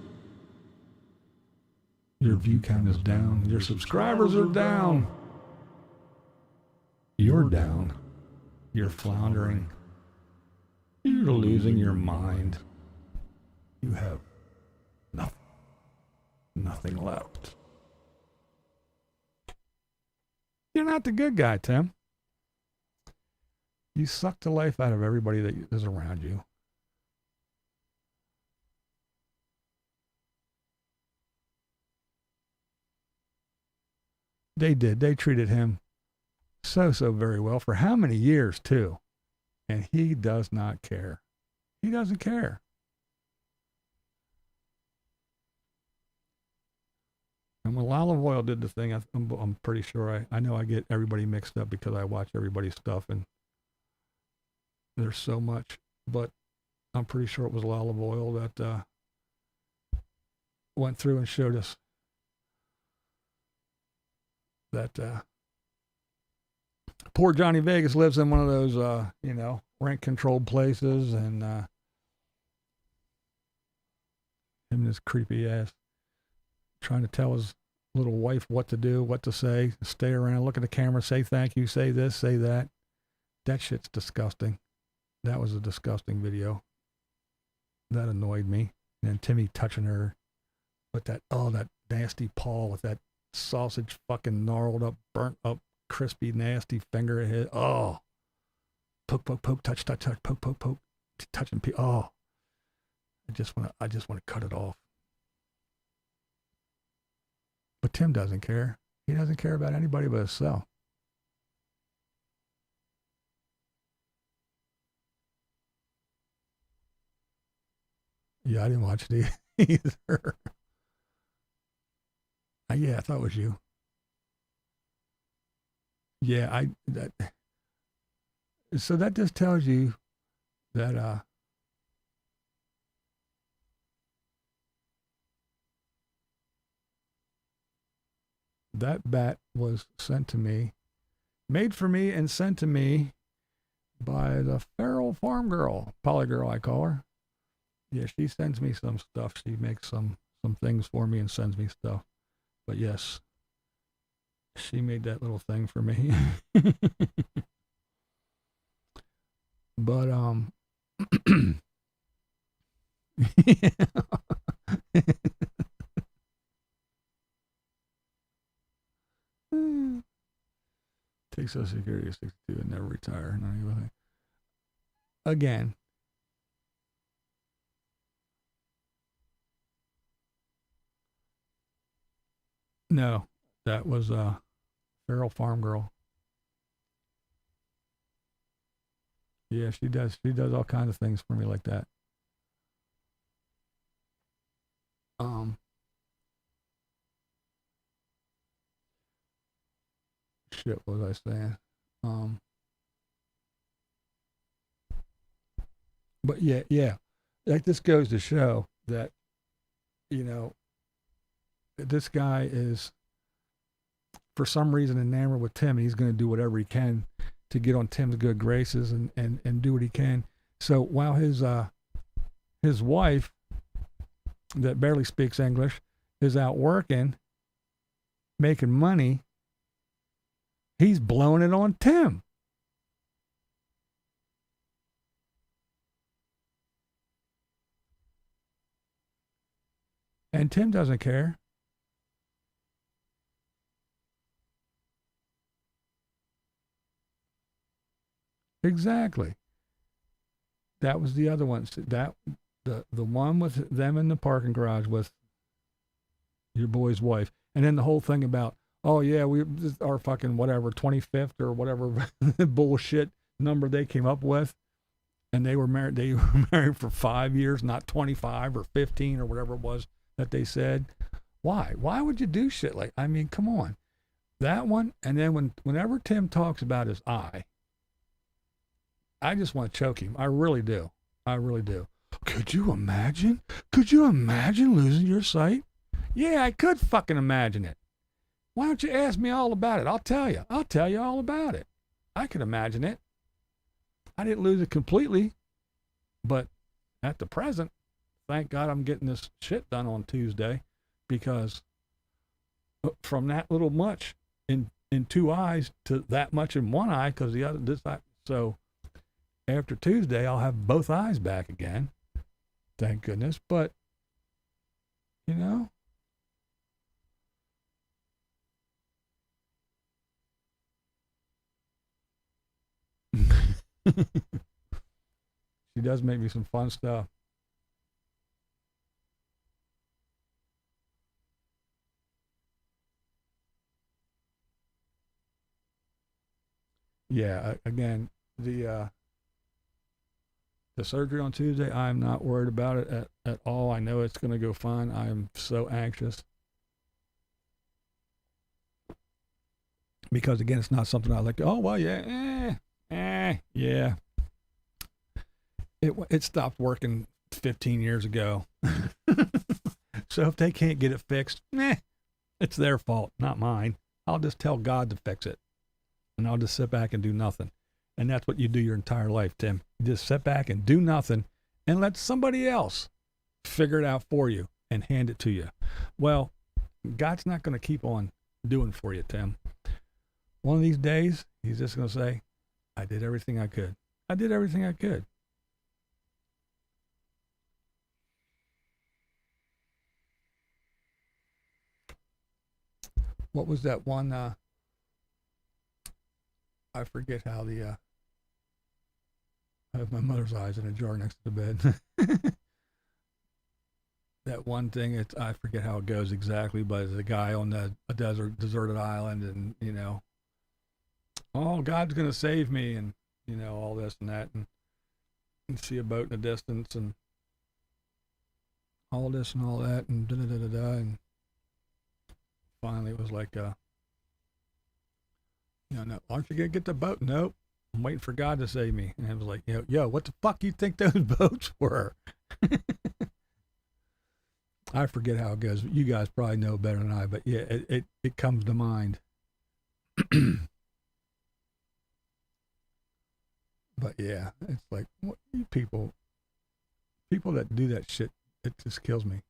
Your view count is down. Your subscribers are down. You're down. You're floundering. You're losing your mind. You have nothing left. You're not the good guy, Tim. You suck the life out of everybody that is around you. They did. They treated him so very well for how many years, too? And he does not care. He doesn't care. And when Olive Oil did the thing, I'm pretty sure I know I get everybody mixed up because I watch everybody's stuff and there's so much, but I'm pretty sure it was Olive Oil that went through and showed us that poor Johnny Vegas lives in one of those, rent-controlled places, and him and his creepy ass trying to tell his little wife what to do, what to say, stay around, look at the camera, say thank you, say this, say that. That shit's disgusting. That was a disgusting video. That annoyed me. And Timmy touching her with that nasty paw with that sausage fucking gnarled up, burnt up, crispy, nasty finger ahead. Oh. Poke, touch, poke, touching people. Oh. I just want to cut it off. But Tim doesn't care. He doesn't care about anybody but himself. Yeah, I didn't watch it either. Yeah, I thought it was you. Yeah, so that just tells you that that bat was sent to me made for me and sent to me by the feral farm girl, Polly girl I call her. Yeah, she sends me some stuff. She makes some things for me and sends me stuff. But yes, she made that little thing for me. But take Social Security at 62 and never retire. Not even. Again, no, that was feral farm girl. Yeah, she does. She does all kinds of things for me like that. Shit, what was I saying? But yeah. Like, this goes to show that, you know, this guy is, for some reason, enamored with Tim, and he's going to do whatever he can to get on Tim's good graces and do what he can. So while his wife, that barely speaks English, is out working, making money, he's blowing it on Tim. And Tim doesn't care. Exactly. That was the other one. That the one with them in the parking garage with your boy's wife, and then the whole thing about, oh yeah, we our fucking whatever 25th or whatever bullshit number they came up with, and they were married. They were married for 5 years, not 25 or 15 or whatever it was that they said. Why? Why would you do shit like? I mean, come on. That one, and then whenever Tim talks about his eye, I just want to choke him. I really do. I really do. Could you imagine? Could you imagine losing your sight? Yeah, I could fucking imagine it. Why don't you ask me all about it? I'll tell you. I'll tell you all about it. I could imagine it. I didn't lose it completely, but at the present, thank God I'm getting this shit done on Tuesday, because from that little much in two eyes to that much in one eye, because the other, this eye, so after Tuesday, I'll have both eyes back again. Thank goodness. But, you know, she does make me some fun stuff. Yeah, again, the surgery on Tuesday, I'm not worried about it at all. I know it's going to go fine. I'm so anxious. Because, again, it's not something I like, oh, well, yeah, yeah. It stopped working 15 years ago. So if they can't get it fixed, it's their fault, not mine. I'll just tell God to fix it. And I'll just sit back and do nothing. And that's what you do your entire life, Tim. You just sit back and do nothing and let somebody else figure it out for you and hand it to you. Well, God's not going to keep on doing for you, Tim. One of these days, he's just going to say, I did everything I could. I did everything I could. What was that one? I forget how I have my mother's eyes in a jar next to the bed. That one thing, I forget how it goes exactly, but it's a guy on a deserted island, and, you know, oh, God's going to save me, and, you know, all this and that, and see a boat in the distance, and all this and all that, and da-da-da-da-da, and finally it was like, you know, no, aren't you going to get the boat? Nope. I'm waiting for God to save me. And I was like, yo, what the fuck you think those boats were? I forget how it goes. You guys probably know better than I, but yeah, it comes to mind. But yeah, it's like, what, you people that do that shit, it just kills me.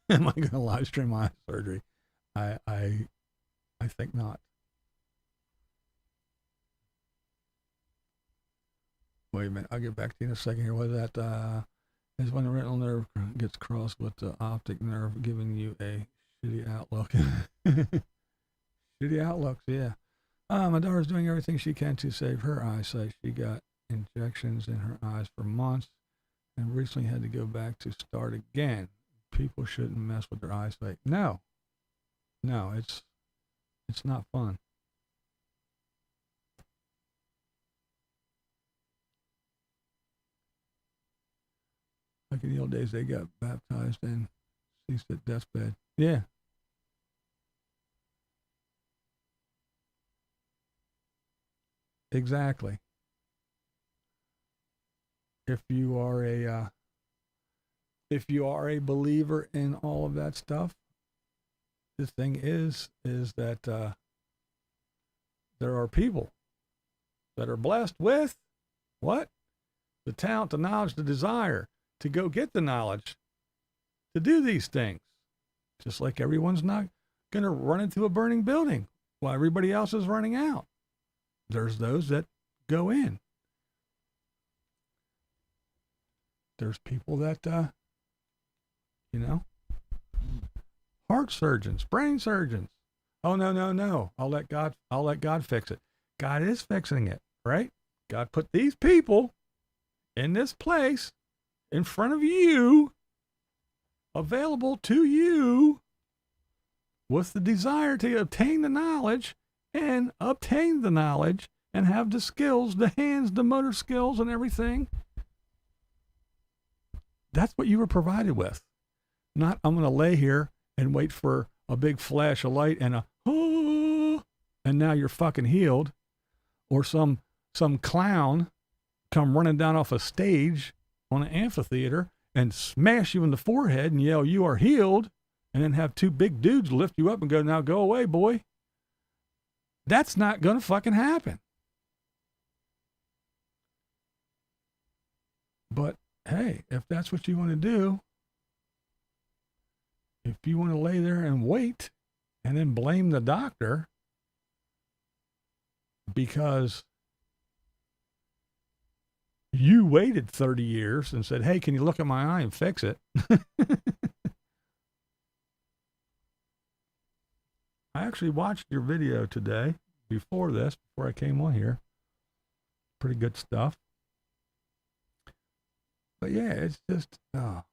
Am I going to live stream my surgery? I think not. Wait a minute, I'll get back to you in a second here. What that is when the retinal nerve gets crossed with the optic nerve, giving you a shitty outlook. Shitty outlooks, yeah. My daughter's doing everything she can to save her eyesight. She got injections in her eyes for months and recently had to go back to start again. People shouldn't mess with their eyesight. No, it's not fun. Like in the old days, they got baptized and ceased at deathbed. Yeah. Exactly. If you are a believer in all of that stuff, the thing is that there are people that are blessed with what? The talent, the knowledge, the desire to go get the knowledge to do these things. Just like everyone's not going to run into a burning building while everybody else is running out. There's those that go in. There's people that, heart surgeons, brain surgeons. Oh, no. I'll let God fix it. God is fixing it, right? God put these people in this place in front of you, available to you, with the desire to obtain the knowledge and obtain the knowledge and have the skills, the hands, the motor skills and everything. That's what you were provided with. Not, I'm going to lay here and wait for a big flash of light and and now you're fucking healed. Or some clown come running down off a stage on an amphitheater and smash you in the forehead and yell, "You are healed," and then have two big dudes lift you up and go, "Now go away, boy." That's not going to fucking happen. But hey, if that's what you want to do, if you want to lay there and wait and then blame the doctor because you waited 30 years and said, "Hey, can you look at my eye and fix it?" I actually watched your video today before I came on here. Pretty good stuff. But yeah, it's just, but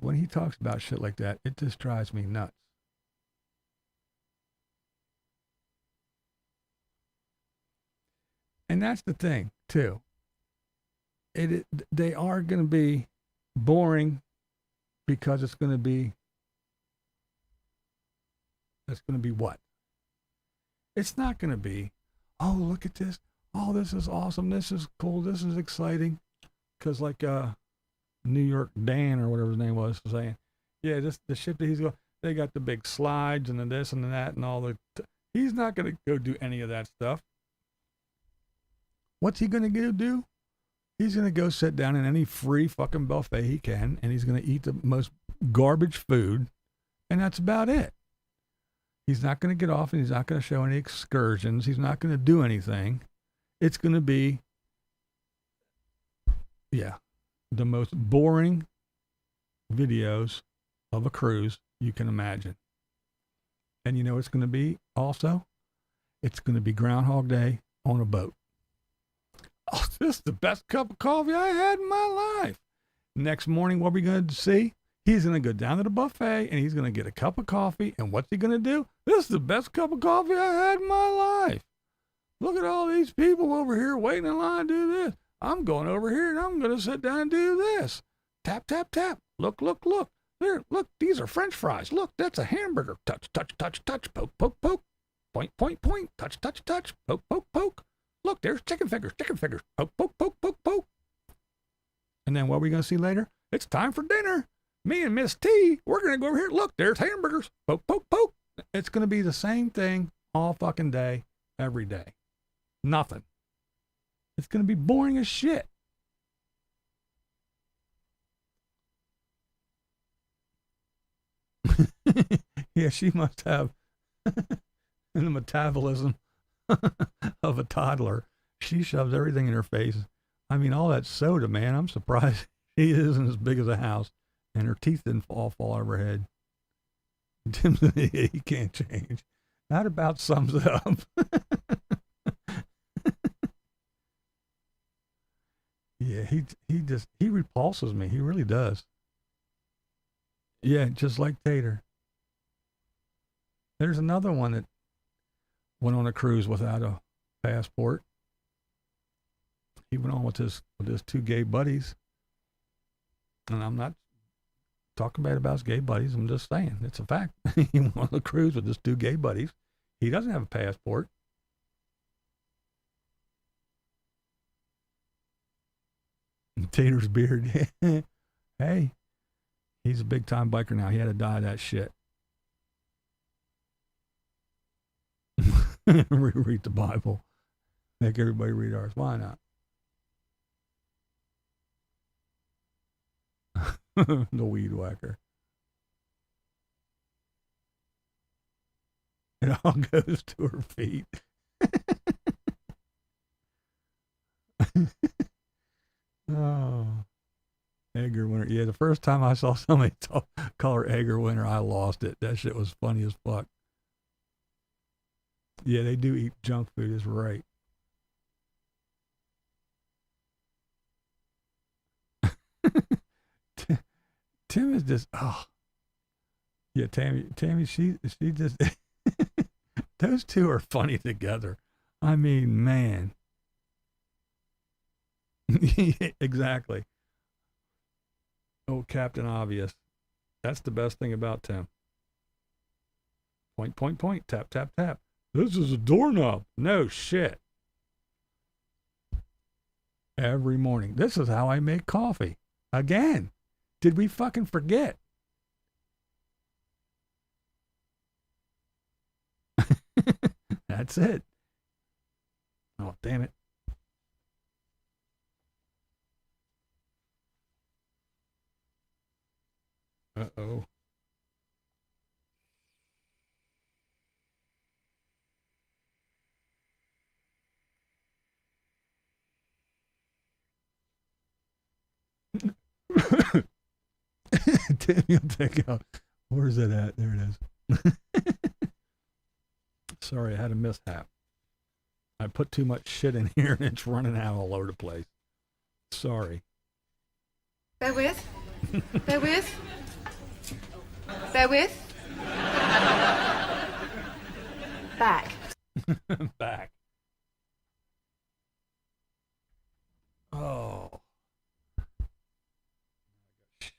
when he talks about shit like that, it just drives me nuts. And that's the thing, too. They are going to be boring because it's going to be what? It's not going to be, "Oh, look at this. Oh, this is awesome. This is cool. This is exciting." Because like New York Dan or whatever his name was saying, yeah, the shit that he's going, they got the big slides and the this and the that and all the, he's not going to go do any of that stuff. What's he going to go do? He's going to go sit down in any free fucking buffet he can, and he's going to eat the most garbage food, and that's about it. He's not going to get off, and he's not going to show any excursions. He's not going to do anything. It's going to be, the most boring videos of a cruise you can imagine. And you know what it's going to be also? It's going to be Groundhog Day on a boat. "Oh, this is the best cup of coffee I had in my life." Next morning, what are we going to see? He's going to go down to the buffet and he's going to get a cup of coffee. And what's he going to do? "This is the best cup of coffee I had in my life. Look at all these people over here waiting in line to do this. I'm going over here and I'm going to sit down and do this. Tap, tap, tap. Look. There, look, these are French fries. Look, that's a hamburger. Touch, touch, touch, touch. Poke, poke, poke. Point, point, point. Touch, touch, touch. Poke, poke, poke. Look, there's chicken fingers. Poke, poke, poke, poke, poke." And then what are we going to see later? It's time for dinner. Me and Miss T, we're going to go over here. Look, there's hamburgers. Poke, poke, poke. It's going to be the same thing all fucking day, every day. Nothing. It's going to be boring as shit. Yeah, she must have the metabolism of a toddler. She shoves everything in her face. I mean, all that soda, man. I'm surprised she isn't as big as a house, and her teeth didn't all fall out of her head. Tim's an idiot. He can't change. That about sums it up. Yeah, he repulses me. He really does. Yeah, just like Tater. There's another one that went on a cruise without a passport. He went on with his two gay buddies. And I'm not talking bad about his gay buddies. I'm just saying it's a fact. He went on a cruise with his two gay buddies. He doesn't have a passport. And Tater's beard. Hey, he's a big time biker now. He had to die of that shit. Read the Bible. Make everybody read ours. Why not? The weed whacker. It all goes to her feet. Oh, Edgar Winter. Yeah, the first time I saw somebody call her Edgar Winter, I lost it. That shit was funny as fuck. Yeah, they do eat junk food, is right. Tim is just, oh. Yeah, Tammy, she just, those two are funny together. I mean, man. Exactly. Oh, Captain Obvious. That's the best thing about Tim. Point, point, point. Tap, tap, tap. This is a doorknob. No shit. Every morning. This is how I make coffee. Again. Did we fucking forget? That's it. Oh, damn it. Uh-oh. Tim, you'll take out. Where's it at? There it is. Sorry, I had a mishap. I put too much shit in here and it's running out all over the place. Sorry. Bear with. Bear with. Bear with. Back. Back. Oh.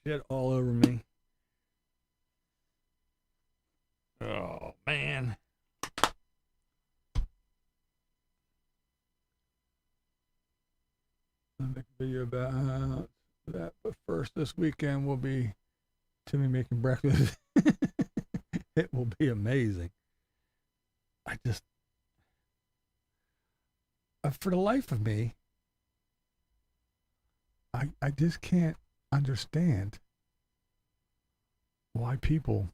Shit all over me. Oh, man. I'll make a video about that, but first this weekend will be Timmy making breakfast. It will be amazing. For the life of me, I just can't understand why people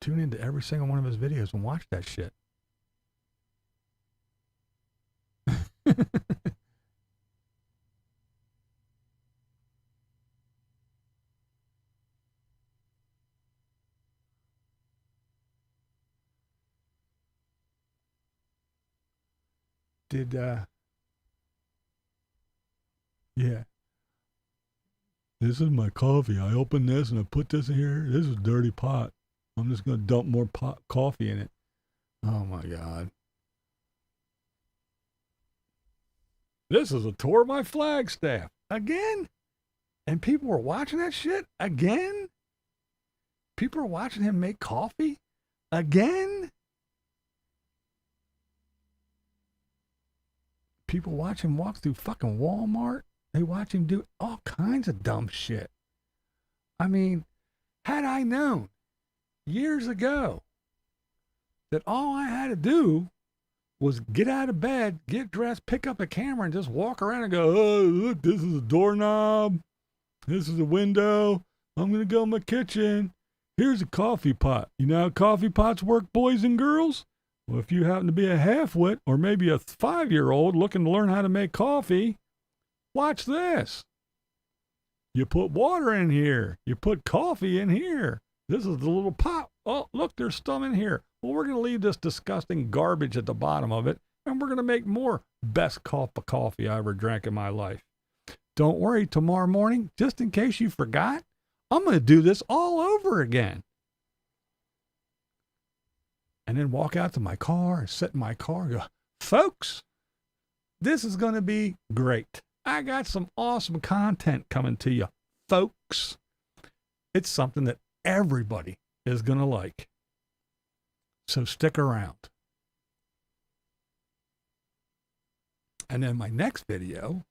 tune into every single one of his videos and watch that shit. Yeah. This is my coffee. I opened this and I put this in here. This is a dirty pot. I'm just going to dump more coffee in it. Oh my God. This is a tour of my Flagstaff. Again? And people were watching that shit? Again? People are watching him make coffee? Again? People watch him walk through fucking Walmart. They watch him do all kinds of dumb shit. I mean, had I known years ago that all I had to do was get out of bed, get dressed, pick up a camera, and just walk around and go, oh, look, this is a doorknob. This is a window. I'm going to go in my kitchen. Here's a coffee pot. You know how coffee pots work, boys and girls? Well, if you happen to be a half-wit or maybe a 5-year-old looking to learn how to make coffee, watch this. You put water in here. You put coffee in here. This is the little pot. Oh, look, there's some in here. Well, we're going to leave this disgusting garbage at the bottom of it, and we're going to make more best cup of coffee I ever drank in my life. Don't worry, tomorrow morning, just in case you forgot, I'm going to do this all over again. And then walk out to my car, sit in my car, and go, folks, this is going to be great. I got some awesome content coming to you, folks. It's something that everybody is going to like. So stick around. And then my next video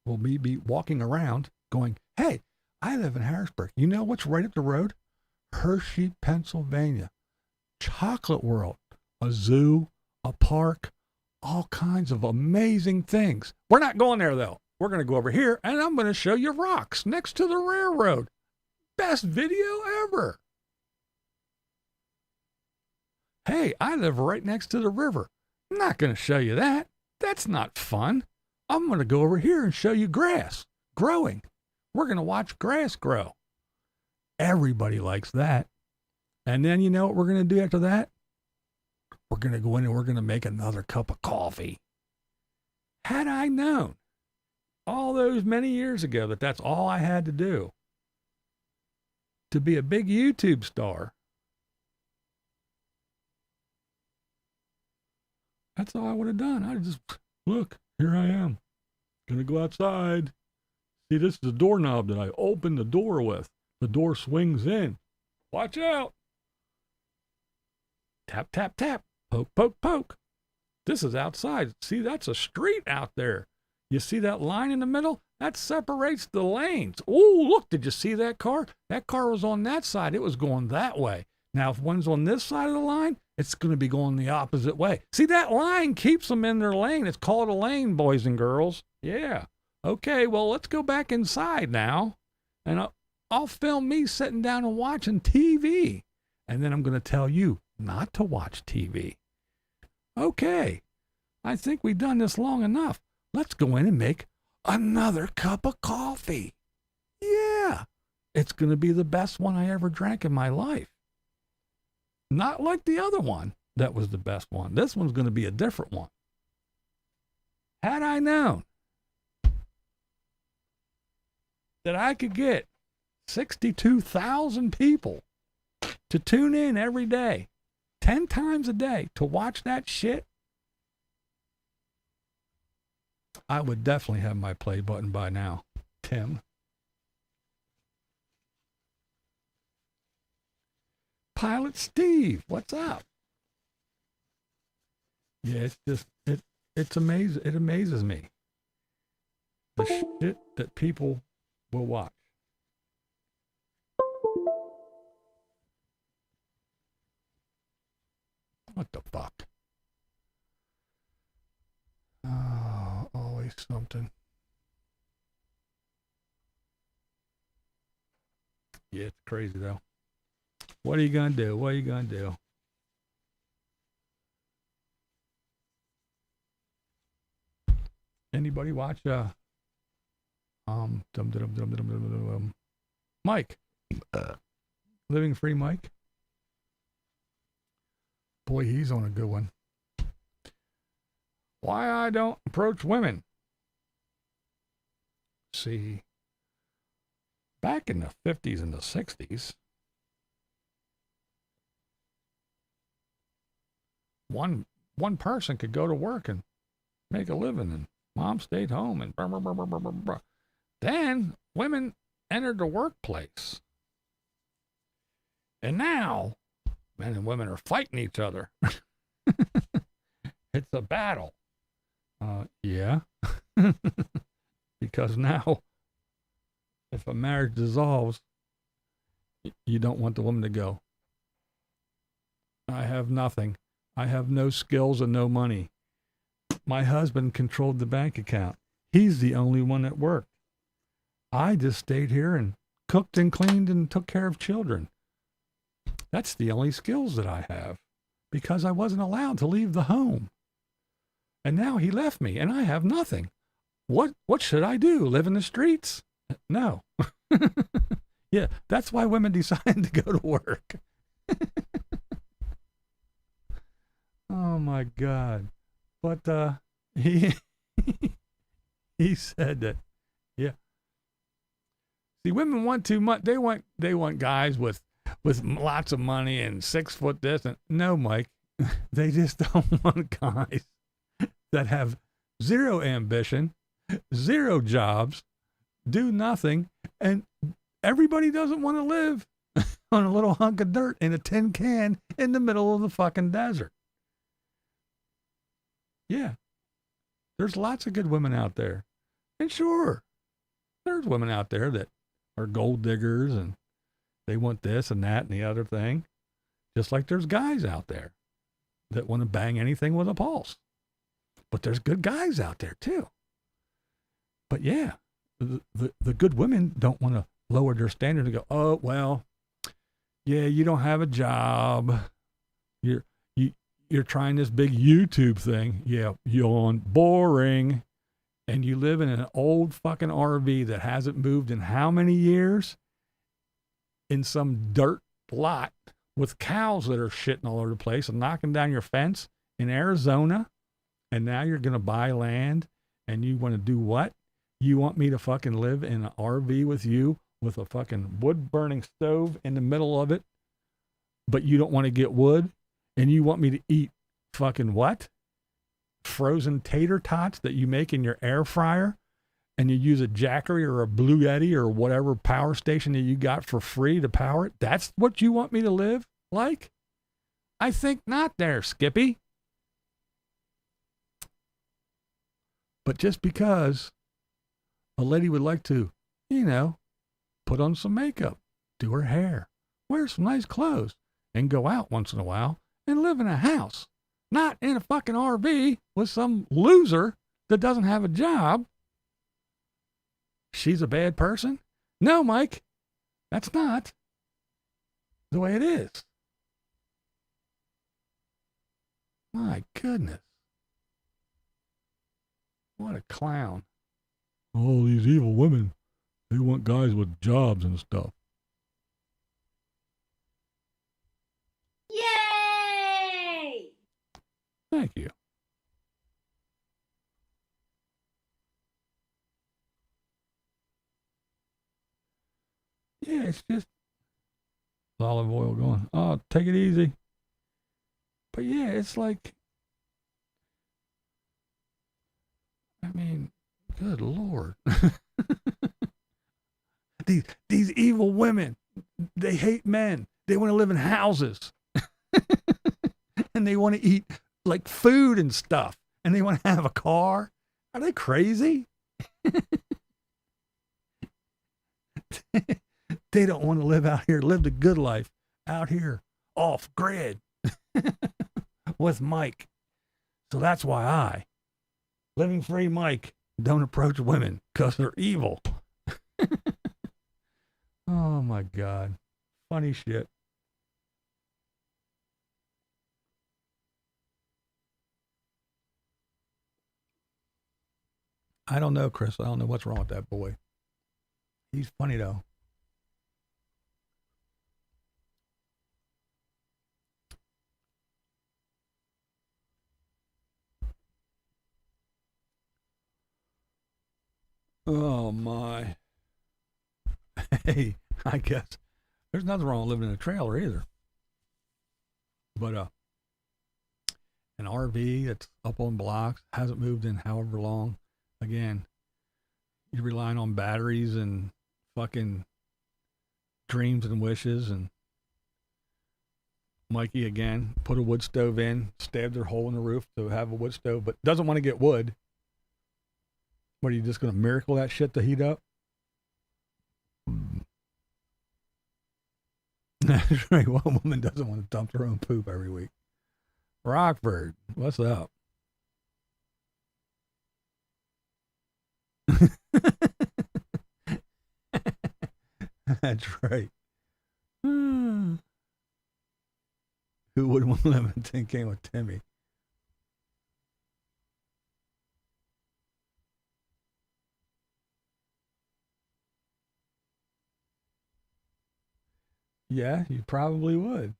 will be walking around going, hey, I live in Harrisburg. You know what's right up the road? Hershey, Pennsylvania. Chocolate World. A zoo, a park, all kinds of amazing things. We're not going there, though. We're going to go over here, and I'm going to show you rocks next to the railroad. Best video ever. Hey, I live right next to the river. I'm not going to show you that. That's not fun. I'm going to go over here and show you grass growing. We're going to watch grass grow. Everybody likes that. And then you know what we're going to do after that? We're going to go in and we're going to make another cup of coffee. Had I known all those many years ago that that's all I had to do to be a big YouTube star, that's all I would have done. I just, look, here I am. Gonna go outside. See, this is the doorknob that I open the door with. The door swings in. Watch out. Tap, tap, tap. Poke, poke, poke. This is outside. See, that's a street out there. You see that line in the middle? That separates the lanes. Oh, look, did you see that car? That car was on that side. It was going that way. Now, if one's on this side of the line, it's going to be going the opposite way. See, that line keeps them in their lane. It's called a lane, boys and girls. Yeah. Okay, well, let's go back inside now. And I'll film me sitting down and watching TV. And then I'm going to tell you not to watch TV. Okay. I think we've done this long enough. Let's go in and make another cup of coffee. Yeah. It's going to be the best one I ever drank in my life. Not like the other one that was the best one. This one's going to be a different one. Had I known that I could get 62,000 people to tune in every day, 10 times a day to watch that shit, I would definitely have my play button by now, Tim. Pilot Steve, what's up? Yeah, it's just, it's amazing. It amazes me. The shit that people will watch. What the fuck? Oh, always something. Yeah, it's crazy though. What are you gonna do? What are you gonna do? Anybody watch Mike? Living Free Mike? Boy, he's on a good one. Why I don't approach women. See, back in the 50s and the 60s, one person could go to work and make a living, and mom stayed home, and blah, blah, blah, blah, blah, blah, blah. Then women entered the workplace. And now men and women are fighting each other. It's a battle. Yeah. Because now, if a marriage dissolves, you don't want the woman to go, I have nothing. I have no skills and no money. My husband controlled the bank account. He's the only one that worked. I just stayed here and cooked and cleaned and took care of children. That's the only skills that I have because I wasn't allowed to leave the home. And now he left me and I have nothing. What should I do? Live in the streets? No. Yeah, that's why women decide to go to work. Oh my God. But he said that, yeah. See, women want too much. They want guys with lots of money and 6 foot this and no, Mike. They just don't want guys that have zero ambition, 0 jobs, do nothing, and everybody doesn't want to live on a little hunk of dirt in a tin can in the middle of the fucking desert. Yeah. There's lots of good women out there. And sure, there's women out there that are gold diggers and they want this and that and the other thing. Just like there's guys out there that want to bang anything with a pulse. But there's good guys out there too. But yeah, the good women don't want to lower their standard and go, oh, well, yeah, you don't have a job. You're trying this big YouTube thing. Yeah, yawn, boring. And you live in an old fucking RV that hasn't moved in how many years? In some dirt lot with cows that are shitting all over the place and knocking down your fence in Arizona. And now you're going to buy land and you want to do what? You want me to fucking live in an RV with you with a fucking wood burning stove in the middle of it, but you don't want to get wood? And you want me to eat fucking what? Frozen tater tots that you make in your air fryer and you use a Jackery or a Blue Yeti or whatever power station that you got for free to power it? That's what you want me to live like? I think not there, Skippy. But just because a lady would like to, put on some makeup, do her hair, wear some nice clothes, and go out once in a while and live in a house, not in a fucking RV with some loser that doesn't have a job. She's a bad person? No, Mike, that's not the way it is. My goodness. What a clown. All these evil women, they want guys with jobs and stuff. Yay! Thank you. Yeah, it's just olive oil going. Oh, take it easy. But yeah, it's like, I mean, good Lord. These evil women, they hate men. They want to live in houses. And they want to eat like food and stuff. And they want to have a car. Are they crazy? They don't want to live out here, live the good life out here off grid with Mike. So that's why Living Free Mike, don't approach women because they're evil. Oh my God. Funny shit. I don't know, Chris. I don't know what's wrong with that boy. He's funny though. Oh my. Hey, I guess there's nothing wrong with living in a trailer either. But an RV that's up on blocks, hasn't moved in however long. Again, you're relying on batteries and fucking dreams and wishes. And Mikey again put a wood stove in, stabbed their hole in the roof to have a wood stove, but doesn't want to get wood. What, are you just going to miracle that shit to heat up? That's right. One woman doesn't want to dump her own poop every week. Rockford, what's up? That's right. Who wouldn't want to live in tin can with Timmy? Yeah, you probably would.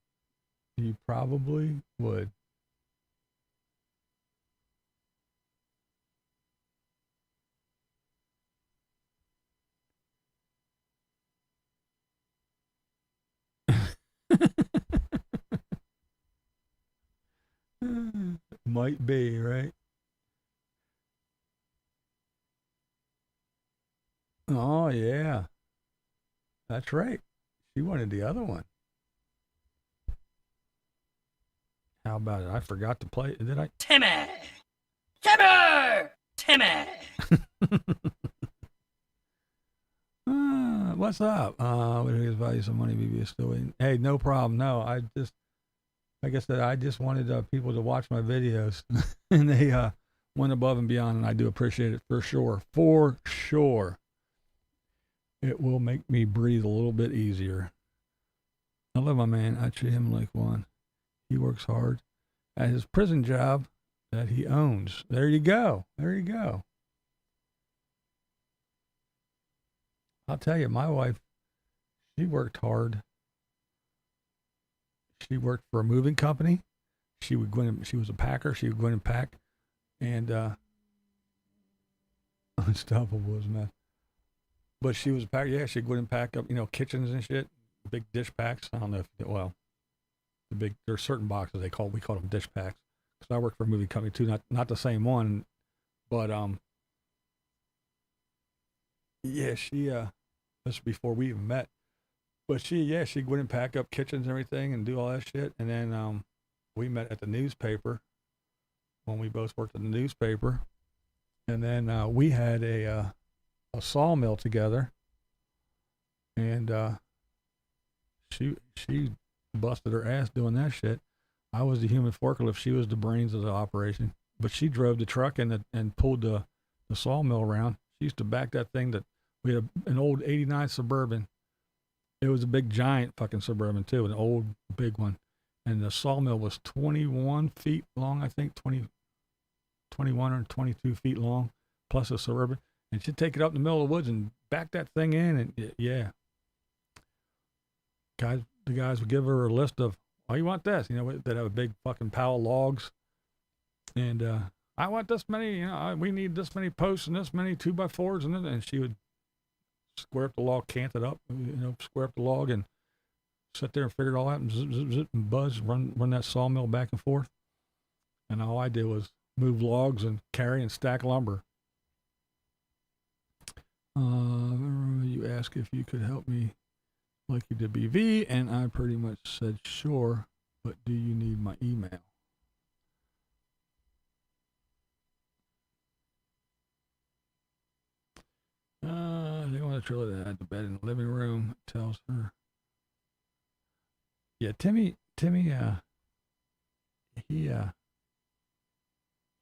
You probably would. Might be, right? Oh, yeah. That's right. She wanted the other one. How about it? I forgot to play. Did I? Timmy! Timmy! Timmy! What's up? What is value some money? BB is still waiting. Hey, no problem. No, I just, like I said, I just wanted people to watch my videos, and they went above and beyond, and I do appreciate it for sure. For sure. It will make me breathe a little bit easier. I love my man. I treat him like one. He works hard at his prison job that he owns. There you go. There you go. I'll tell you, my wife, she worked hard. She worked for a moving company. She would go in, she was a packer. She would go in and pack. And Unstoppable was a mess. But she was a packer. Yeah, she'd go in and pack up, kitchens and shit. Big dish packs. I don't know if, well, there's certain boxes we call them dish packs. Because I worked for a movie company too, not the same one. But, yeah, she, this was before we even met. But she'd go in and pack up kitchens and everything and do all that shit. And then we met at the newspaper when we both worked at the newspaper. And then we had a sawmill together. And she busted her ass doing that shit. I was the human forklift. She was the brains of the operation. But she drove the truck and pulled the sawmill around. She used to back that thing we had an old 89 Suburban. It was a big giant fucking Suburban too, an old big one. And the sawmill was 21 feet long, I think, 21 or 22 feet long, plus a Suburban. And she'd take it up in the middle of the woods and back that thing in. And yeah. The guys would give her a list of, oh, you want this? They'd have a big fucking pile of logs. And I want this many, we need this many posts and this many 2x4s. And she would square up the log, cant it up, square up the log and sit there and figure it all out and zip, zip, zip and buzz, run that sawmill back and forth. And all I did was move logs and carry and stack lumber. You asked if you could help me like you did BV, and I pretty much said sure, but do you need my email? They want to trailer that at the bed in the living room. Tells her. Yeah, Timmy, he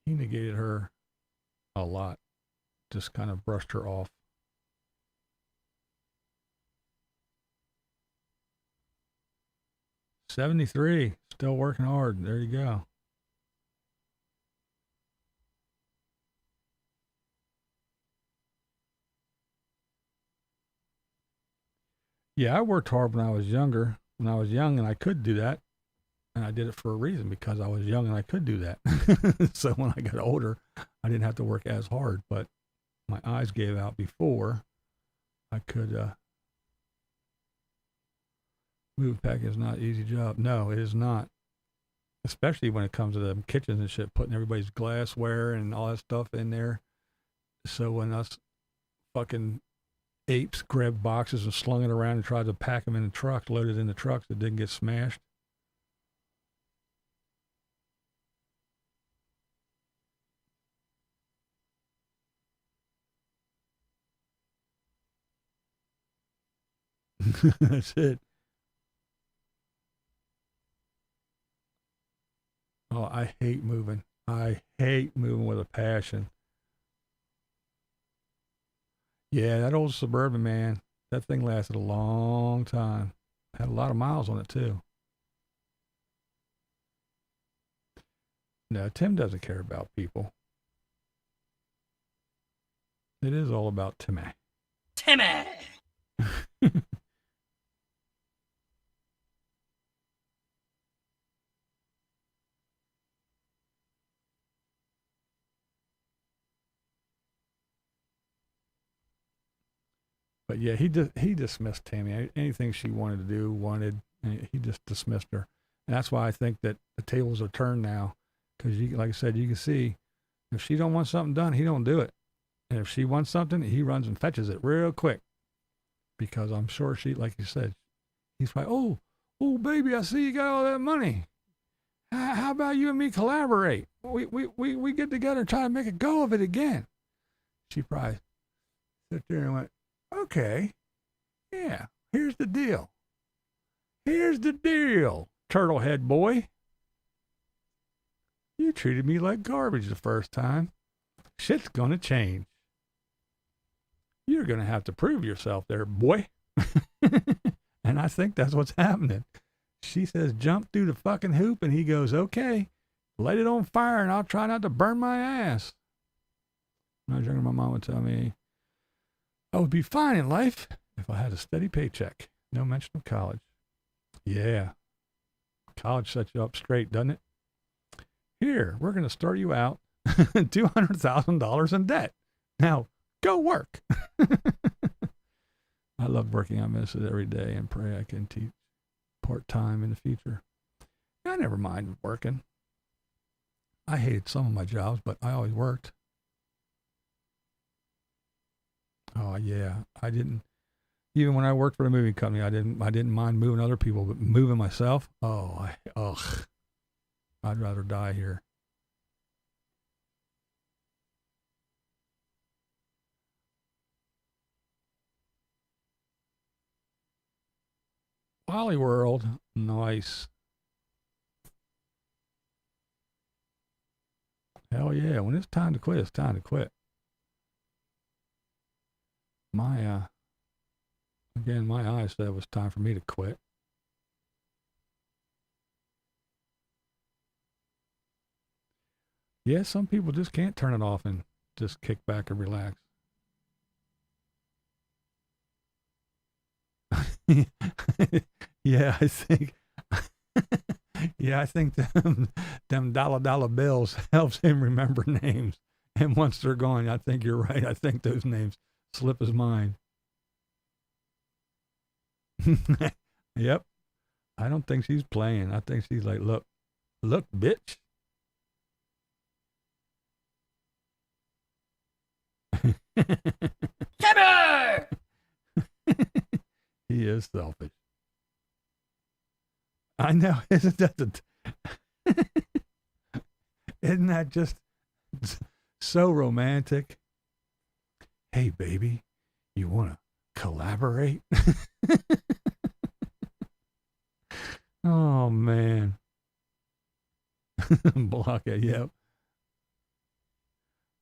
negated her a lot. Just kind of brushed her off. '73, still working hard. There you go. Yeah, I worked hard when I was younger. When I was young and I could do that. And I did it for a reason, because I was young and I could do that. So when I got older, I didn't have to work as hard. But my eyes gave out before I could move pack is not an easy job. No, it is not. Especially when it comes to the kitchens and shit, putting everybody's glassware and all that stuff in there. So when us fucking apes grabbed boxes and slung it around and tried to pack them in the trucks, loaded in the trucks, it didn't get smashed. That's it. Oh, I hate moving. I hate moving with a passion. Yeah, that old Suburban, man, that thing lasted a long time. Had a lot of miles on it, too. No, Tim doesn't care about people. It is all about Timmy. Timmy! But yeah, he dismissed Tammy. Anything she wanted to do, he just dismissed her. And that's why I think that the tables are turned now. Because, like I said, you can see if she don't want something done, he don't do it. And if she wants something, he runs and fetches it real quick. Because I'm sure she, like you said, he's like, oh, baby, I see you got all that money. How about you and me collaborate? We get together and try to make a go of it again. She probably sit there and went, okay, yeah, here's the deal. Here's the deal, turtlehead boy. You treated me like garbage the first time. Shit's gonna change. You're gonna have to prove yourself there, boy. And I think that's what's happening. She says, jump through the fucking hoop, and he goes, okay, light it on fire, and I'll try not to burn my ass. When I was younger, my mom would tell me, I would be fine in life if I had a steady paycheck. No mention of college. Yeah. College sets you up straight, doesn't it? Here, we're going to start you out $200,000 in debt. Now, go work. I love working. I miss it every day and pray I can teach part-time in the future. I never minded working. I hated some of my jobs, but I always worked. Oh yeah, I didn't. Even when I worked for the movie company, I didn't mind moving other people, but moving myself, I'd rather die here. Wally World, nice. Hell yeah, when it's time to quit, it's time to quit. My eyes said it was time for me to quit. Yeah, some people just can't turn it off and just kick back and relax. Yeah, I think them dollar bills helps him remember names. And once they're gone, I think you're right. I think those names slip his mind. Yep. I don't think she's playing. I think she's like, look, bitch. Timmy! He is selfish. I know. Isn't that just so romantic? Hey, baby, you want to collaborate? Oh, man. Block it, yep.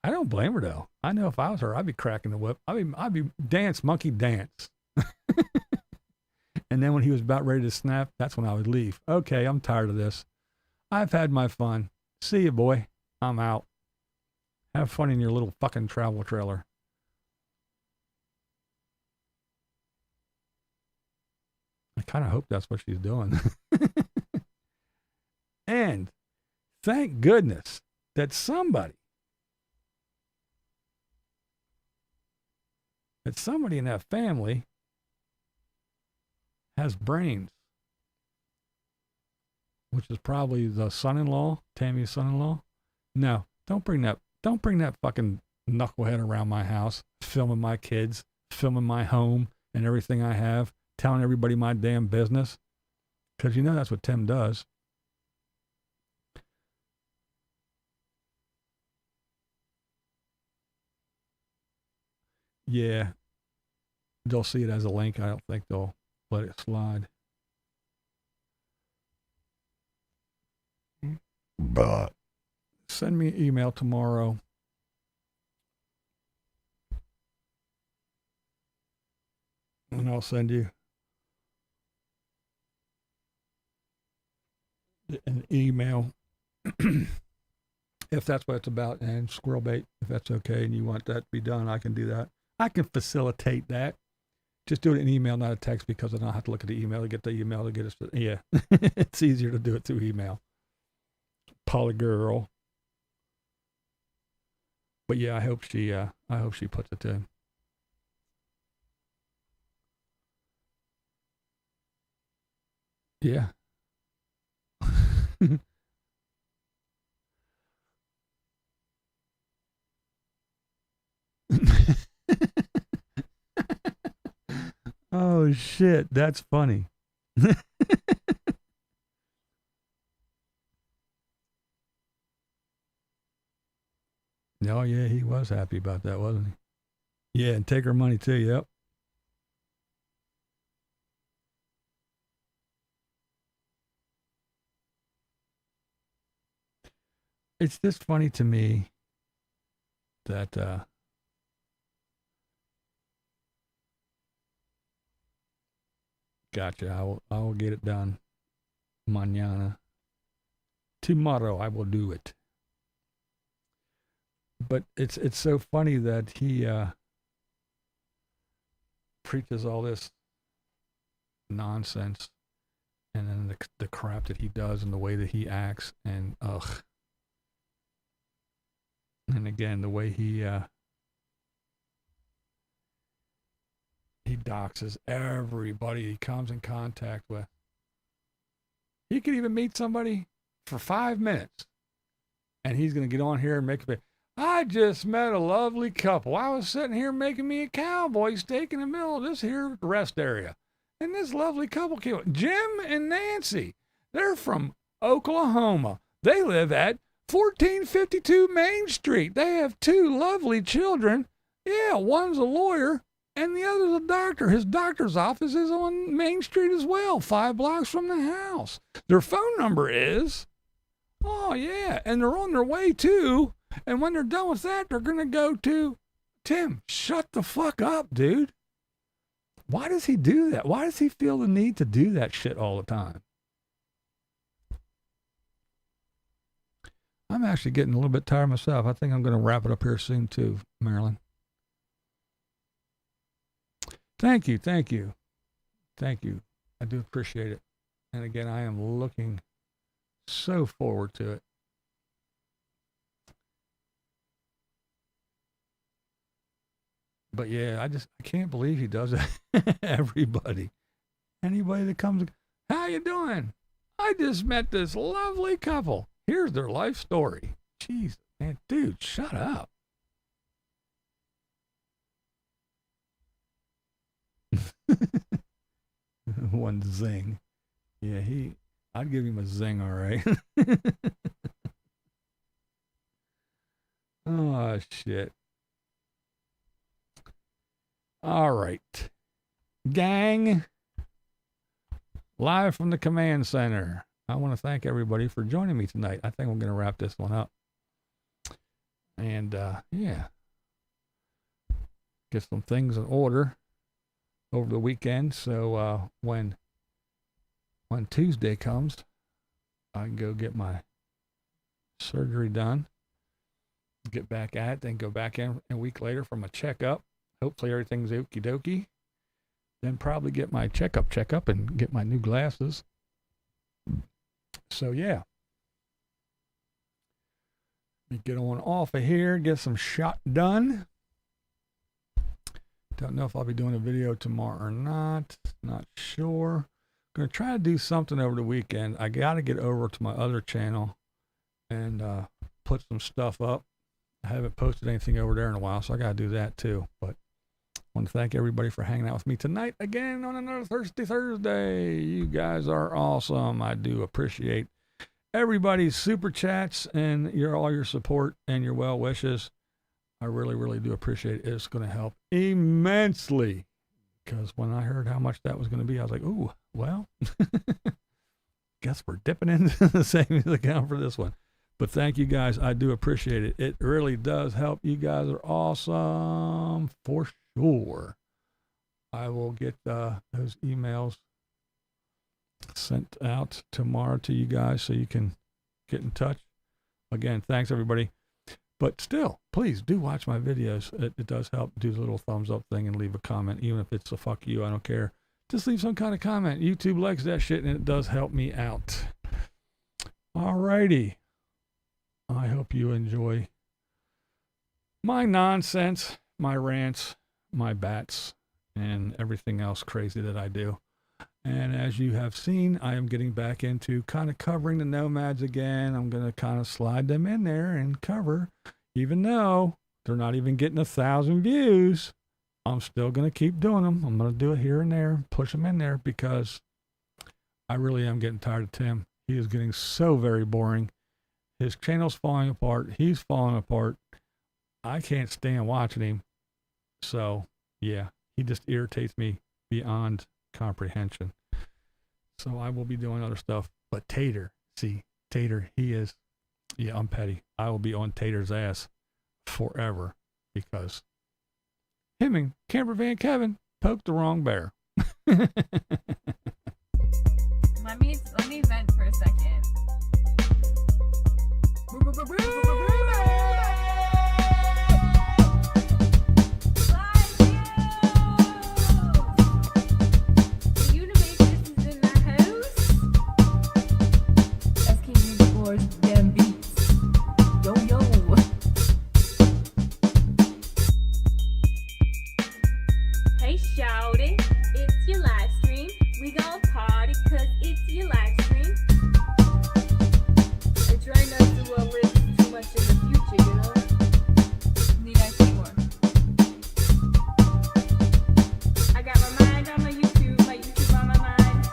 I don't blame her, though. I know if I was her, I'd be cracking the whip. I'd be dance, monkey dance. And then when he was about ready to snap, that's when I would leave. Okay, I'm tired of this. I've had my fun. See you, boy. I'm out. Have fun in your little fucking travel trailer. I kind of hope that's what she's doing. And thank goodness that somebody in that family has brains, which is probably the son-in-law, Tammy's son-in-law. No, don't bring that fucking knucklehead around my house, filming my kids, filming my home and everything I have, telling everybody my damn business. Because you know that's what Tim does. Yeah, they'll see it as a link. I don't think they'll let it slide. Send me an email tomorrow. And I'll send you an email if that's what it's about, and squirrel bait, if that's okay and you want that to be done, I can do that. I can facilitate that. Just do it in email, not a text, because I don't have to look at the email to get the email to get it. Yeah, it's easier to do it through email. Polygirl. But yeah, I hope she puts it to him. Yeah. Oh shit, that's funny. Oh yeah, he was happy about that, wasn't he? Yeah, and take her money too, yep. It's just funny to me that gotcha. I will get it done. Mañana. Tomorrow I will do it. But it's so funny that he preaches all this nonsense, and then the crap that he does and the way that he acts, and ugh. And again, the way he doxes everybody he comes in contact with. He could even meet somebody for 5 minutes, and he's going to get on here and make a I just met a lovely couple. I was sitting here making me a cowboy steak in the middle of this here rest area. And this lovely couple came up. Jim and Nancy. They're from Oklahoma. They live at 1452 Main Street. They have 2 lovely children. Yeah, one's a lawyer and the other's a doctor. His doctor's office is on Main Street as well, 5 blocks from the house. Their phone number is, oh yeah, and they're on their way too. And when they're done with that, they're going to go to Tim. Shut the fuck up, dude. Why does he do that? Why does he feel the need to do that shit all the time? I'm actually getting a little bit tired myself. I think I'm going to wrap it up here soon too, Marilyn. Thank you. Thank you. Thank you. I do appreciate it. And again, I am looking so forward to it. But yeah, I can't believe he does that. Everybody. Anybody that comes, how you doing? I just met this lovely couple. Here's their life story. Jeez, man, dude, shut up. One zing. Yeah, I'd give him a zing, all right. Oh, shit. All right. Gang, live from the command center. I want to thank everybody for joining me tonight. I think I'm going to wrap this one up. And, yeah. Get some things in order over the weekend. So, when Tuesday comes, I can go get my surgery done. Get back at it, then go back in a week later for my checkup. Hopefully everything's okie dokie. Then probably get my checkup and get my new glasses. So yeah. Let me get on off of here, get some shot done. Don't know if I'll be doing a video tomorrow or not. Not sure. Gonna try to do something over the weekend. I gotta get over to my other channel and put some stuff up. I haven't posted anything over there in a while, so I gotta do that too. But I want to thank everybody for hanging out with me tonight again on another Thirsty Thursday. You guys are awesome. I do appreciate everybody's super chats and all your support and your well wishes. I really, really do appreciate it. It's going to help immensely, because when I heard how much that was going to be, I was like, ooh, well, guess we're dipping into the savings account for this one. But thank you guys. I do appreciate it. It really does help. You guys are awesome for sure. I will get those emails sent out tomorrow to you guys so you can get in touch. Again, thanks everybody. But still, please do watch my videos. It does help. Do the little thumbs up thing and leave a comment. Even if it's a fuck you, I don't care. Just leave some kind of comment. YouTube likes that shit, and it does help me out. Alrighty. I hope you enjoy my nonsense, my rants, my bats, and everything else crazy that I do. And as you have seen, I am getting back into kind of covering the nomads again. I'm going to kind of slide them in there and cover, even though they're not even getting 1,000 views. I'm still going to keep doing them. I'm going to do it here and there, push them in there, because I really am getting tired of Tim. He is getting so very boring. His channel's falling apart. He's falling apart. I can't stand watching him. So, yeah, he just irritates me beyond comprehension. So I will be doing other stuff. But Tater, he is, yeah, I'm petty. I will be on Tater's ass forever because him and Camper Van Kevin poked the wrong bear. Let me vent for a second. Unabassist is in the house. That's King Boys damn beats. Yo yo. Hey shawty, it's your live stream. We gon' party 'cause it's your live stream. I try not to live too much in the future, you know? Need I say more? I got my mind on my YouTube on my mind.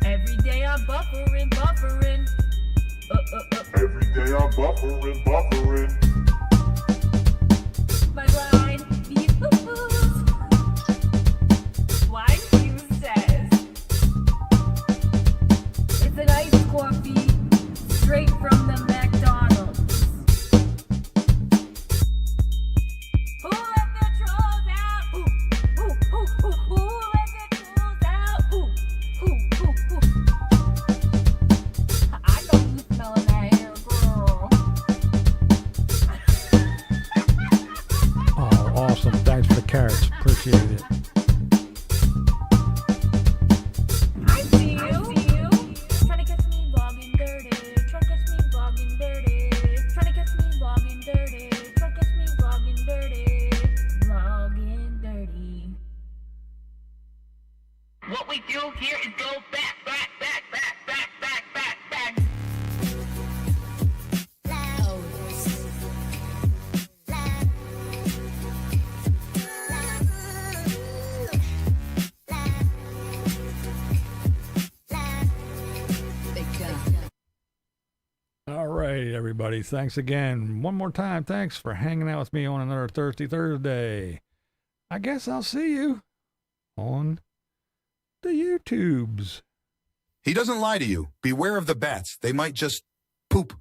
Every day I'm buffering. Every day I'm buffering. My blind views. BlindViews says it's an iced coffee straight from the McDonald's. Who let the trolls out? Who let the trolls out? I know you smelling that hair, girl. Oh, awesome. Thanks for the carrots. Appreciate it. I see you. Trying to catch me vlogging dirty. Trying to catch me vlogging dirty. Trying to catch me vlogging dirty. Trying to catch me vlogging dirty. Vlogging dirty. What we do here is go back. All right, everybody. Thanks again. One more time. Thanks for hanging out with me on another Thirsty Thursday. I guess I'll see you on the YouTubes. He doesn't lie to you. Beware of the bats. They might just poop